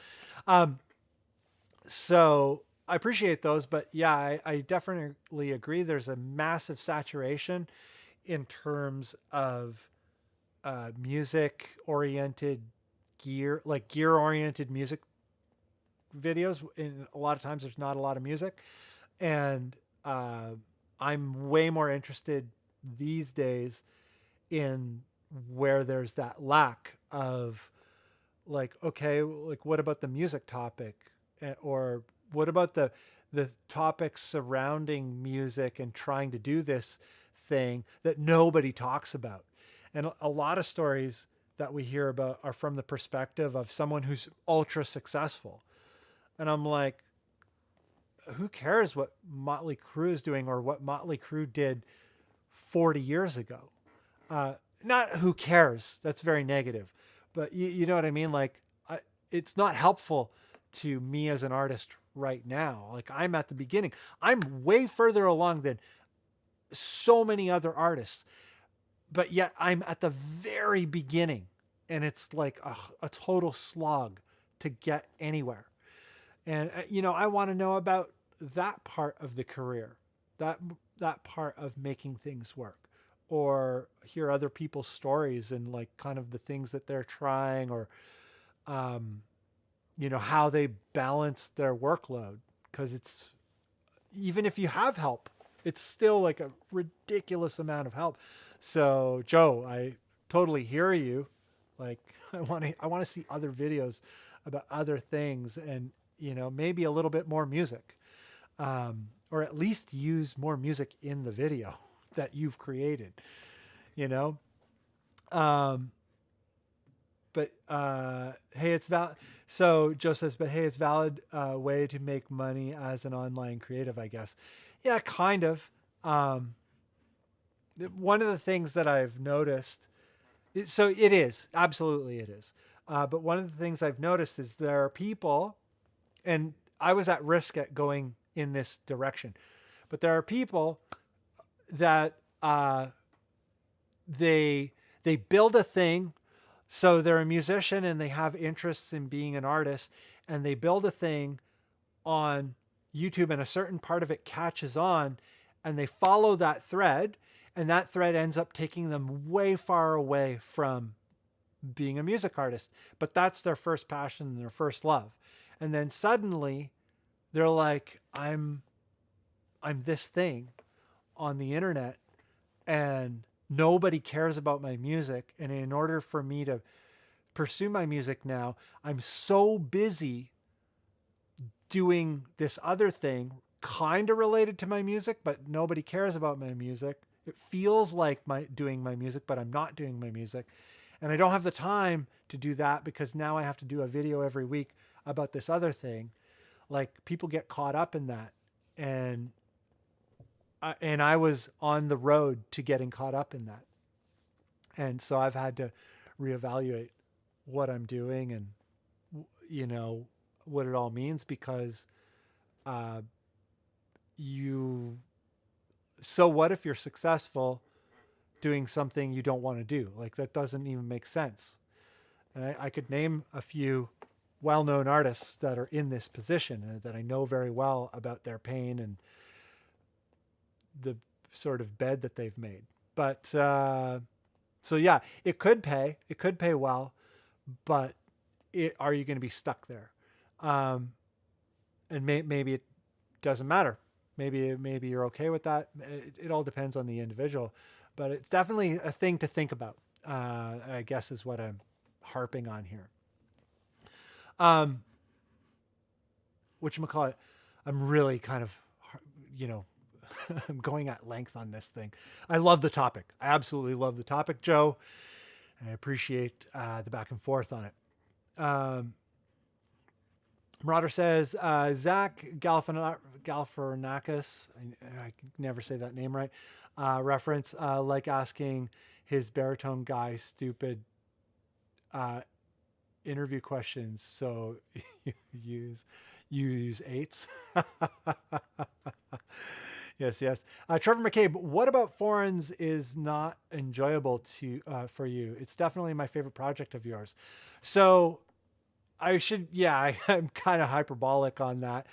So I appreciate those, but yeah, I definitely agree. There's a massive saturation in terms of music-oriented gear, gear-oriented music videos. And a lot of times there's not a lot of music. And I'm way more interested these days in where there's that lack of what about the music topic? Or what about the topics surrounding music and trying to do this thing that nobody talks about? And a lot of stories that we hear about are from the perspective of someone who's ultra successful. And I'm like, who cares what Motley Crue is doing or what Motley Crue did 40 years ago? not who cares. That's very negative, but you know what I mean? Like, it's not helpful to me as an artist right now. Like, I'm at the beginning. I'm way further along than so many other artists, but yet I'm at the very beginning, and it's like a total slog to get anywhere. And I want to know about that part of the career, that part of making things work, or hear other people's stories and like kind of the things that they're trying, or how they balance their workload, because it's, even if you have help, it's still like a ridiculous amount of help. So Joe, I totally hear you. Like, I want to see other videos about other things, and maybe a little bit more music, or at least use more music in the video that you've created, but hey, it's valid. So Joe says, but hey, it's valid way to make money as an online creative, I guess. Yeah, kind of. One of the things that I've noticed, so it is, absolutely it is. But one of the things I've noticed is there are people, and I was at risk at going in this direction, but there are people that they build a thing. So they're a musician and they have interests in being an artist, and they build a thing on YouTube, and a certain part of it catches on, and they follow that thread, and that thread ends up taking them way far away from being a music artist. But that's their first passion and their first love. And then suddenly they're like, I'm this thing on the internet, and nobody cares about my music. And in order for me to pursue my music now, I'm so busy doing this other thing kind of related to my music, but nobody cares about my music. It feels like doing my music, but I'm not doing my music. And I don't have the time to do that because now I have to do a video every week about this other thing. Like, people get caught up in that. And I was on the road to getting caught up in that. And so I've had to reevaluate what I'm doing and, what it all means, because so what if you're successful doing something you don't want to do? Like, that doesn't even make sense. And I could name a few well-known artists that are in this position and that I know very well about their pain and the sort of bed that they've made. But so yeah, it could pay well, but are you going to be stuck there? And maybe it doesn't matter. Maybe you're okay with that. It all depends on the individual, but it's definitely a thing to think about, I guess, is what I'm harping on here. Whatchamacallit, I'm really kind of, I'm going at length on this thing. I love the topic. I absolutely love the topic, Joe. And I appreciate the back and forth on it. Marauder says, Zach Galifianakis, I can never say that name right, reference, like asking his baritone guy stupid interview questions. So you use eights. Yes. Trevor McCabe, what about Foreigns is not enjoyable for you? It's definitely my favorite project of yours. So I'm kind of hyperbolic on that.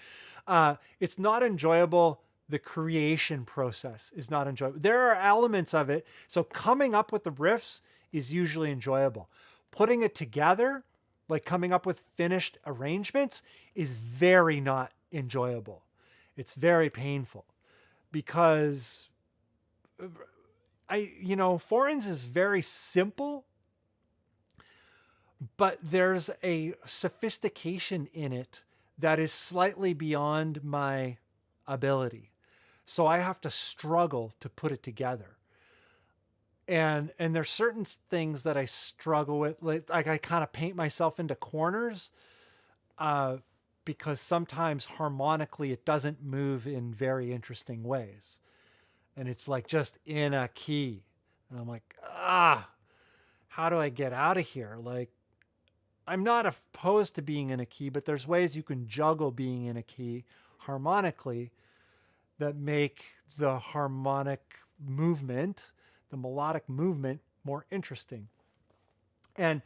It's not enjoyable. The creation process is not enjoyable. There are elements of it. So coming up with the riffs is usually enjoyable. Putting it together, like coming up with finished arrangements, is very not enjoyable. It's very painful because Foreigns is very simple, but there's a sophistication in it that is slightly beyond my ability. So I have to struggle to put it together. And there's certain things that I struggle with, like I kind of paint myself into corners because sometimes harmonically it doesn't move in very interesting ways. And it's like just in a key. And I'm like, how do I get out of here? Like, I'm not opposed to being in a key, but there's ways you can juggle being in a key harmonically that make the harmonic movement, the melodic movement, more interesting. And,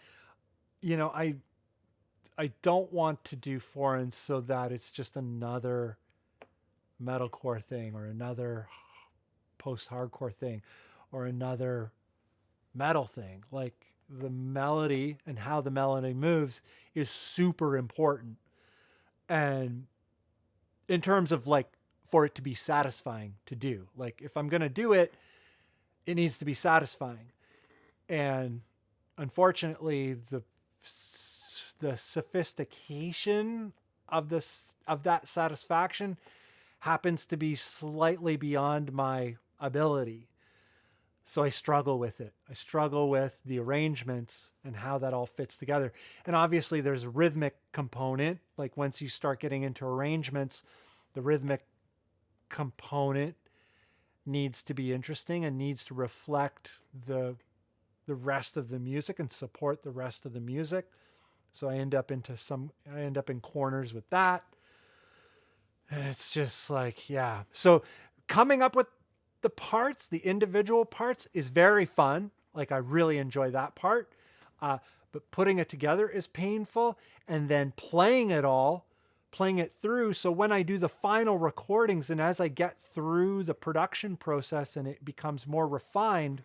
you know, I don't want to do foreigns so that it's just another metalcore thing or another post-hardcore thing or another metal thing. Like, the melody and how the melody moves is super important. And in terms of like, for it to be satisfying to do, like if I'm going to do it, it needs to be satisfying. And unfortunately, the sophistication of that satisfaction happens to be slightly beyond my ability. So I struggle with it. I struggle with the arrangements and how that all fits together. And obviously there's a rhythmic component. Like once you start getting into arrangements, the rhythmic component needs to be interesting and needs to reflect the rest of the music and support the rest of the music. So I end up in corners with that. And it's just like, yeah. So coming up with the parts, the individual parts, is very fun. Like I really enjoy that part. But putting it together is painful. And then playing it through. So when I do the final recordings and as I get through the production process and it becomes more refined,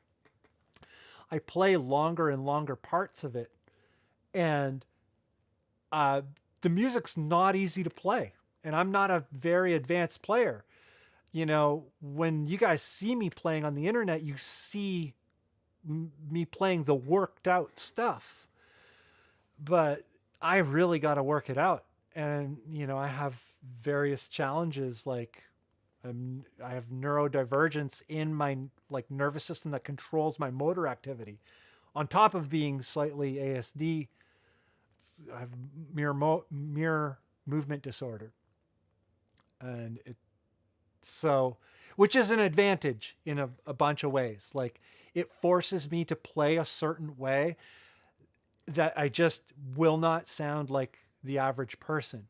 I play longer and longer parts of it. And the music's not easy to play. And I'm not a very advanced player. You know, when you guys see me playing on the internet, you see me playing the worked out stuff. But I really got to work it out. And, you know, I have various challenges. Like I have neurodivergence in my like nervous system that controls my motor activity. On top of being slightly ASD, I have mirror movement disorder. And which is an advantage in a bunch of ways. Like it forces me to play a certain way that I just will not sound like the average person.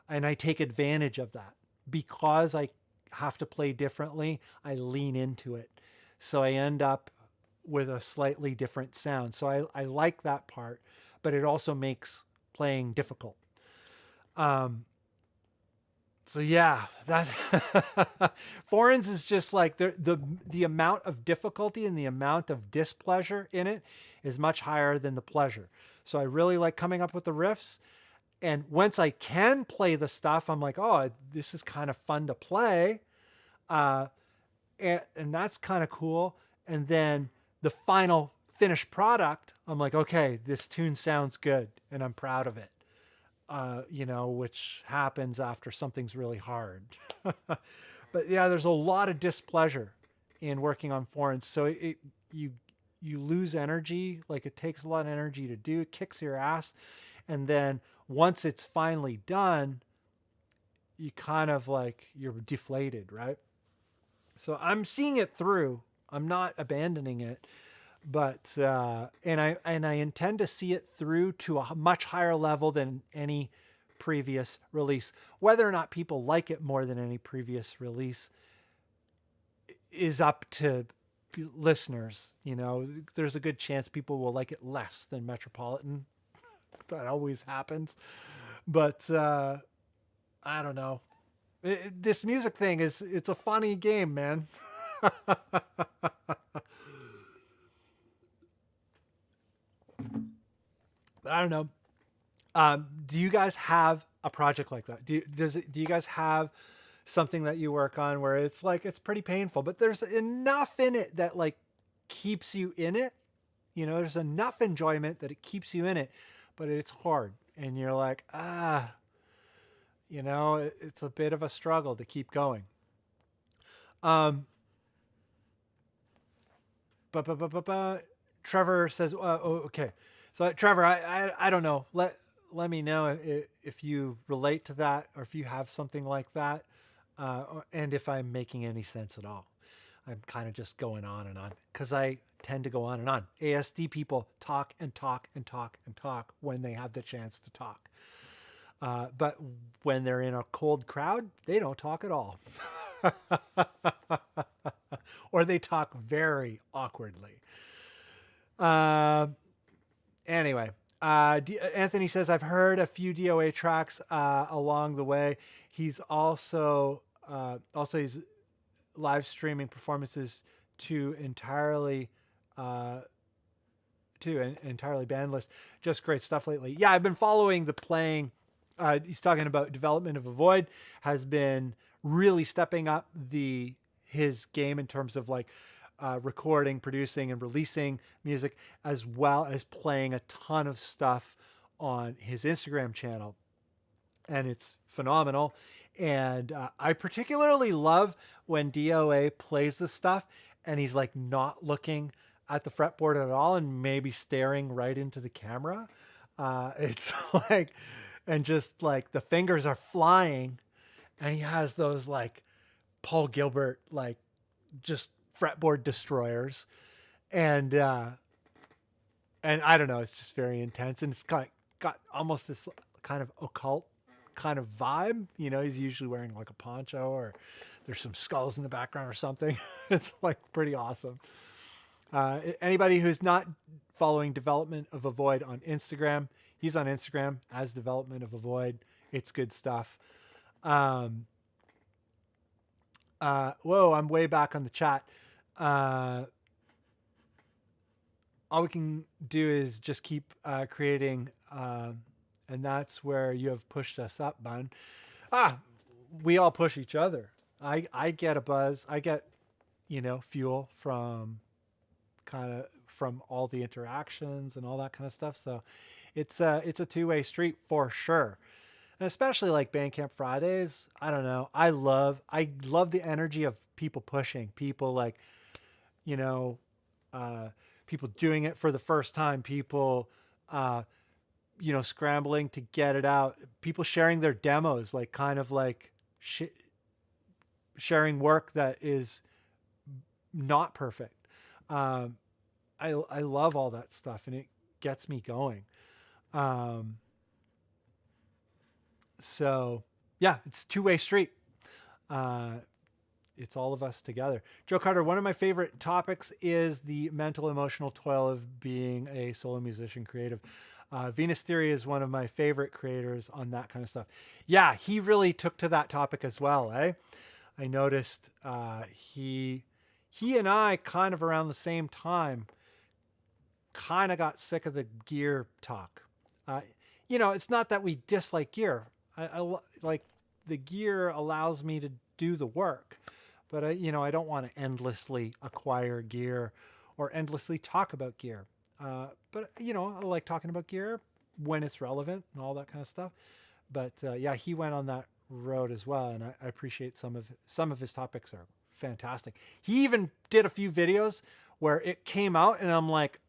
And I take advantage of that because I have to play differently. I lean into it. So I end up with a slightly different sound. So I like that part, but it also makes playing difficult. So yeah, that foreigns is just like the amount of difficulty and the amount of displeasure in it is much higher than the pleasure. So I really like coming up with the riffs. And once I can play the stuff, I'm like, oh, this is kind of fun to play. And that's kind of cool. And then the final finished product, I'm like, okay, this tune sounds good and I'm proud of it. You know, which happens after something's really hard. But yeah, there's a lot of displeasure in working on foreigns. So you lose energy. Like it takes a lot of energy to do. It kicks your ass. And then once it's finally done, you kind of like, you're deflated, right? So I'm seeing it through. I'm not abandoning it. But and I intend to see it through to a much higher level than any previous release. Whether or not people like it more than any previous release is up to listeners. You know, there's a good chance people will like it less than Metropolitan. That always happens. But I don't know. This music thing it's a funny game, man. I don't know. Do you guys have a project like that? Do you guys have something that you work on where it's like, it's pretty painful, but there's enough in it that like keeps you in it? You know, there's enough enjoyment that it keeps you in it, but it's hard. And you're like, you know, it's a bit of a struggle to keep going. Trevor says, okay. So Trevor, I don't know. Let me know if you relate to that or if you have something like that, and if I'm making any sense at all. I'm kind of just going on and on because I tend to go on and on. ASD people talk and talk and talk and talk when they have the chance to talk. But when they're in a cold crowd, they don't talk at all. Or they talk very awkwardly. Anyway, Anthony says, I've heard a few DOA tracks along the way. He's also he's live streaming performances to entirely bandless. Just great stuff lately. Yeah, I've been following the playing. He's talking about development of a void, has been really stepping up his game in terms of like recording, producing, and releasing music, as well as playing a ton of stuff on his Instagram channel. And it's phenomenal. And I particularly love when DOA plays this stuff and he's like not looking at the fretboard at all and maybe staring right into the camera. It's like, and just like the fingers are flying and he has those like Paul Gilbert, like just fretboard destroyers. And I don't know, it's just very intense. And it's got almost this kind of occult kind of vibe. You know, he's usually wearing like a poncho or there's some skulls in the background or something. It's like pretty awesome. Anybody who's not following Development of a Void on Instagram, he's on Instagram as Development of a Void. It's good stuff. Whoa, I'm way back on the chat. All we can do is just keep creating, and that's where you have pushed us up, Bunn. We all push each other. I get a buzz. I get, fuel from all the interactions and all that kind of stuff. So it's a two-way street for sure. And especially like Bandcamp Fridays, I don't know. I love the energy of people pushing, people like, people doing it for the first time, people, scrambling to get it out, people sharing their demos, like kind of like sharing work that is not perfect. I love all that stuff and it gets me going. So yeah, it's a two-way street. It's all of us together. Joe Carter, one of my favorite topics is the mental, emotional toil of being a solo musician creative. Venus Theory is one of my favorite creators on that kind of stuff. Yeah, he really took to that topic as well, eh? I noticed he and I kind of around the same time kind of got sick of the gear talk. It's not that we dislike gear. I like the gear allows me to do the work. But I don't want to endlessly acquire gear or endlessly talk about gear. But I like talking about gear when it's relevant and all that kind of stuff. But yeah, he went on that road as well, and I appreciate some of his topics are fantastic. He even did a few videos where it came out, and I'm like,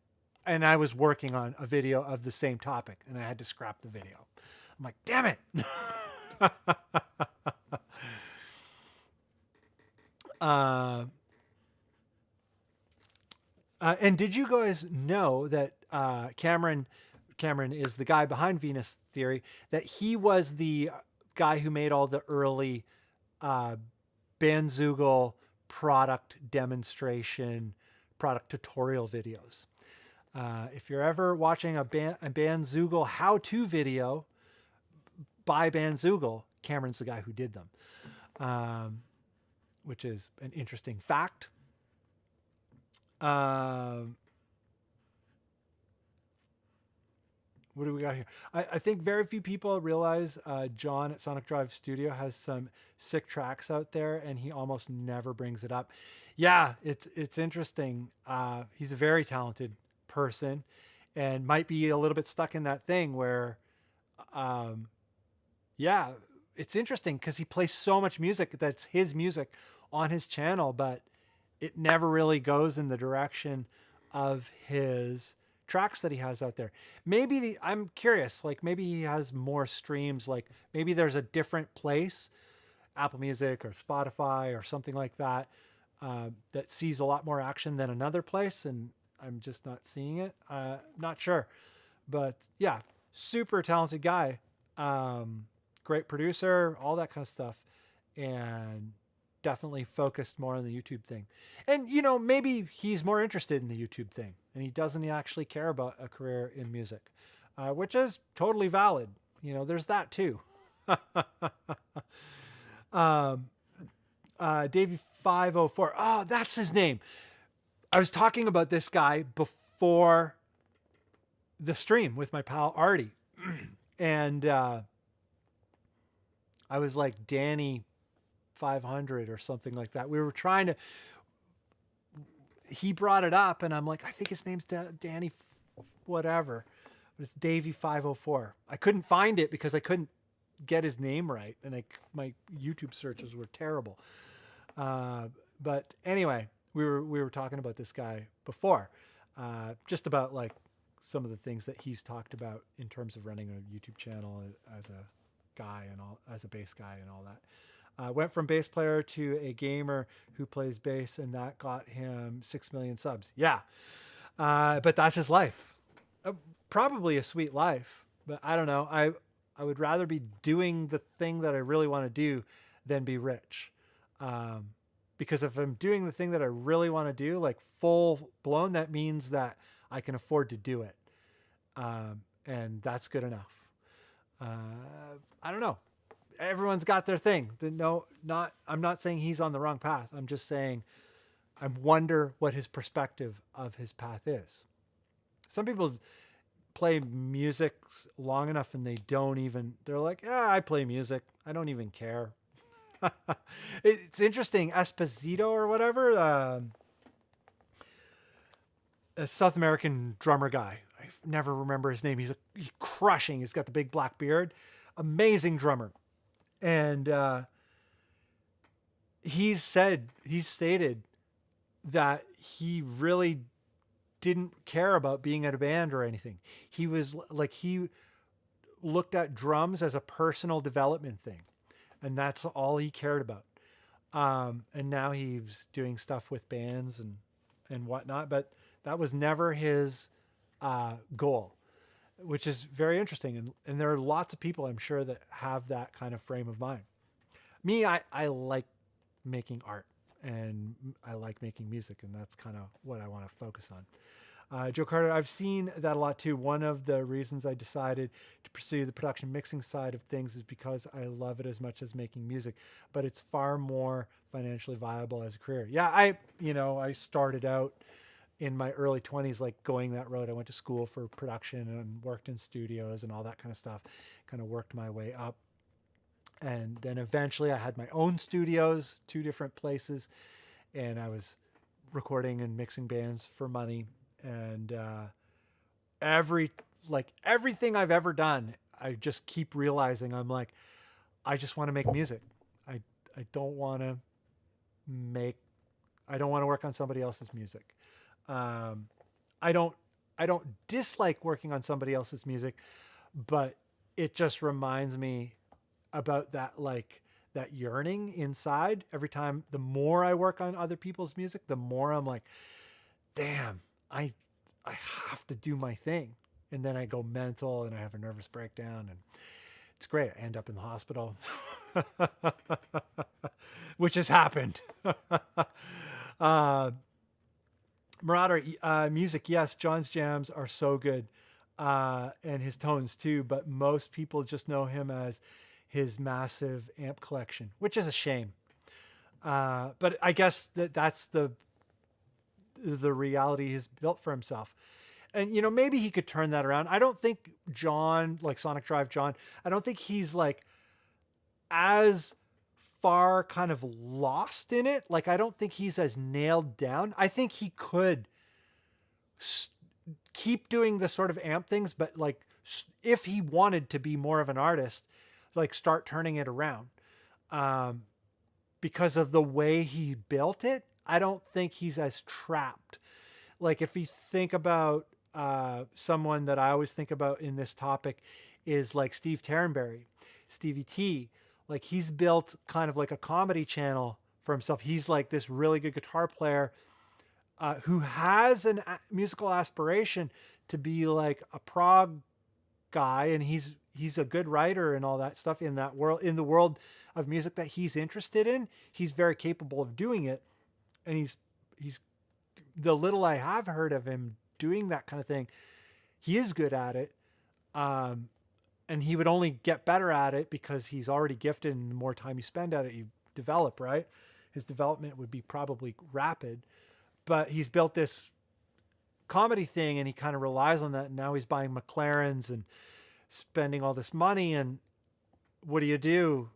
and I was working on a video of the same topic, and I had to scrap the video. I'm like, damn it. And did you guys know that Cameron is the guy behind Venus Theory, that he was the guy who made all the early Bandzoogle product demonstration, product tutorial videos. If you're ever watching a Bandzoogle how-to video by Bandzoogle, Cameron's the guy who did them. Which is an interesting fact. What do we got here? I think very few people realize John at Sonic Drive Studio has some sick tracks out there, and he almost never brings it up. Yeah, it's interesting. He's a very talented person and might be a little bit stuck in that thing where, yeah, it's interesting because he plays so much music that's his music on his channel, but it never really goes in the direction of his tracks that he has out there. Maybe I'm curious, like maybe he has more streams, like maybe there's a different place, Apple Music or Spotify or something like that, that sees a lot more action than another place. And I'm just not seeing it. Not sure, but yeah, super talented guy. Great producer, all that kind of stuff. And definitely focused more on the YouTube thing. And, you know, maybe he's more interested in the YouTube thing and he doesn't actually care about a career in music, which is totally valid. You know, there's that too. Davey 504. Oh, that's his name. I was talking about this guy before the stream with my pal Artie. And I was like, Danny 500 or something like that. We were trying to, he brought it up and I'm like, I think his name's Danny whatever, but it's Davey 504. I couldn't find it because I couldn't get his name right. And my YouTube searches were terrible. But anyway, we were talking about this guy before, just about like some of the things that he's talked about in terms of running a YouTube channel as a guy and all, as a bass guy and all that. Went from bass player to a gamer who plays bass, and that got him 6 million subs. Yeah. But that's his life. Probably a sweet life, but I don't know. I would rather be doing the thing that I really want to do than be rich. Because if I'm doing the thing that I really want to do, like full blown, that means that I can afford to do it. And that's good enough. I don't know. Everyone's got their thing. I'm not saying he's on the wrong path. I'm just saying I wonder what his perspective of his path is. Some people play music long enough and they're like, I play music. I don't even care. It's interesting. Esposito or whatever, a South American drummer guy. I never remember his name. He's crushing. He's got the big black beard. Amazing drummer. And he stated that he really didn't care about being in a band or anything. He was like, he looked at drums as a personal development thing. And that's all he cared about. And now he's doing stuff with bands and whatnot, but that was never his goal, which is very interesting. And there are lots of people, I'm sure, that have that kind of frame of mind. Me, I like making art and I like making music, and that's kind of what I want to focus on. Joe Carter, I've seen that a lot too. One of the reasons I decided to pursue the production mixing side of things is because I love it as much as making music, but it's far more financially viable as a career. Yeah, I started out in my early 20s, like going that road. I went to school for production and worked in studios and all that kind of stuff, kind of worked my way up. And then eventually I had my own studios, 2 different places, and I was recording and mixing bands for money. And everything I've ever done, I just keep realizing I'm like, I just want to make music. I don't want to work on somebody else's music. I don't dislike working on somebody else's music, but it just reminds me about that, like that yearning inside. Every time, the more I work on other people's music, the more I'm like, damn, I have to do my thing. And then I go mental and I have a nervous breakdown, and it's great. I end up in the hospital, which has happened. Marauder, music. Yes. John's jams are so good. And his tones too, but most people just know him as his massive amp collection, which is a shame. But I guess that's the reality he's built for himself. And, maybe he could turn that around. I don't think John, like Sonic Drive John, I don't think he's like as far kind of lost in it. Like, I don't think he's as nailed down. I think he could keep doing the sort of amp things, but like if he wanted to be more of an artist, like start turning it around. Because of the way he built it, I don't think he's as trapped. Like if you think about someone that I always think about in this topic is like Steve Tarenberry, Stevie T. Like he's built kind of like a comedy channel for himself. He's like this really good guitar player, who has an musical aspiration to be like a prog guy, and he's a good writer and all that stuff in that world, in the world of music that he's interested in. He's very capable of doing it, and he's the little I have heard of him doing that kind of thing, he is good at it. And he would only get better at it because he's already gifted, and the more time you spend at it, you develop, right? His development would be probably rapid, but he's built this comedy thing and he kind of relies on that. And now he's buying McLarens and spending all this money. And what do?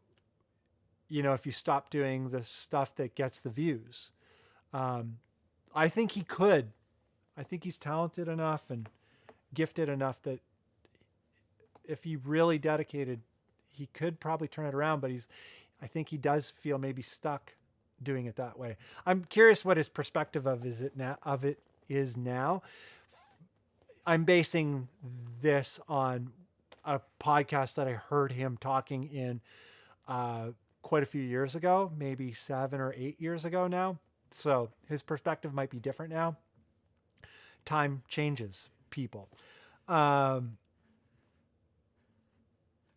You know, if you stop doing the stuff that gets the views, I think he could. I think he's talented enough and gifted enough that if he really dedicated, he could probably turn it around, but I think he does feel maybe stuck doing it that way. I'm curious what his perspective of it is now. I'm basing this on a podcast that I heard him talking in quite a few years ago, maybe 7 or 8 years ago now. So his perspective might be different now. Time changes people.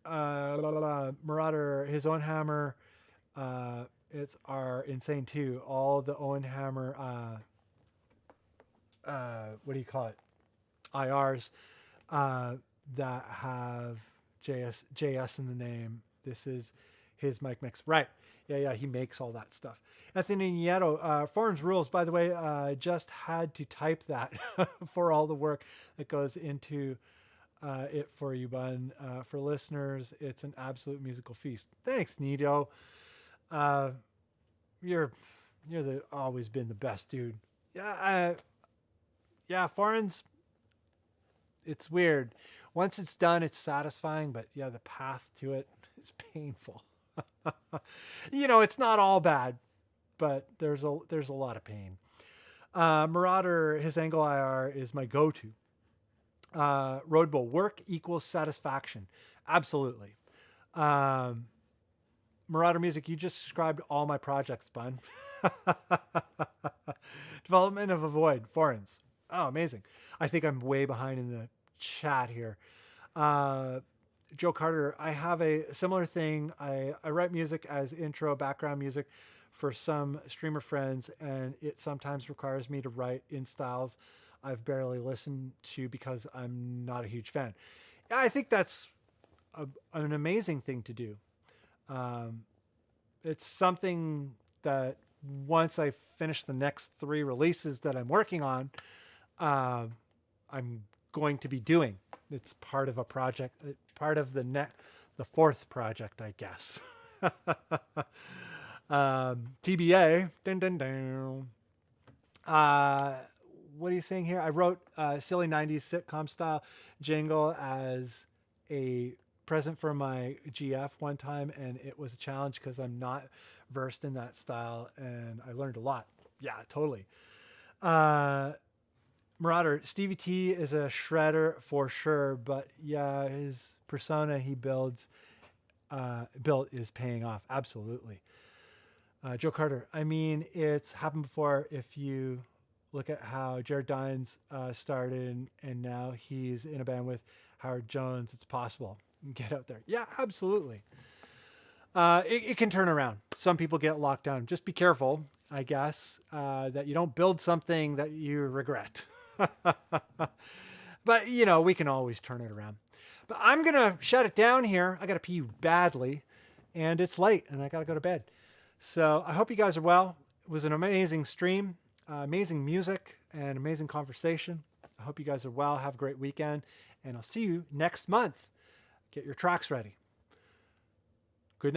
Marauder, his own hammer, it's are insane too. All the Owen Hammer, what do you call it? IRs that have JS in the name. This is his mic mix, right? Yeah, he makes all that stuff. Anthony Nieto, Forums Rules, by the way, just had to type that for all the work that goes into it for you, Bunn. For listeners, it's an absolute musical feast. Thanks, Nieto. You're always been the best, dude. Yeah, Forums, it's weird. Once it's done, it's satisfying, but yeah, the path to it is painful. It's not all bad, but there's a lot of pain. Marauder, his angle IR is my go-to. Roadbull, work equals satisfaction. Absolutely. Marauder Music, you just described all my projects, Bunn. Development of Avoid, Foreigns. Oh, amazing. I think I'm way behind in the chat here. Joe Carter, I have a similar thing. I write music as intro background music for some streamer friends, and it sometimes requires me to write in styles I've barely listened to because I'm not a huge fan. I think that's an amazing thing to do. It's something that once I finish the next 3 releases that I'm working on, I'm going to be doing. It's part of a project, part of the 4th project, I guess. TBA. Dun, dun, dun. What are you saying here? I wrote a silly 90s sitcom style jingle as a present for my GF one time, and it was a challenge because I'm not versed in that style, and I learned a lot. Yeah, totally. Marauder, Stevie T is a shredder for sure, but yeah, his persona he built is paying off. Absolutely. Joe Carter, I mean, it's happened before. If you look at how Jared Dines started and now he's in a band with Howard Jones, it's possible. Get out there. Yeah, absolutely. It can turn around. Some people get locked down. Just be careful, I guess, that you don't build something that you regret. But, we can always turn it around. But I'm going to shut it down here. I got to pee badly, and it's late, and I got to go to bed. So I hope you guys are well. It was an amazing stream, amazing music, and amazing conversation. I hope you guys are well. Have a great weekend, and I'll see you next month. Get your tracks ready. Good night.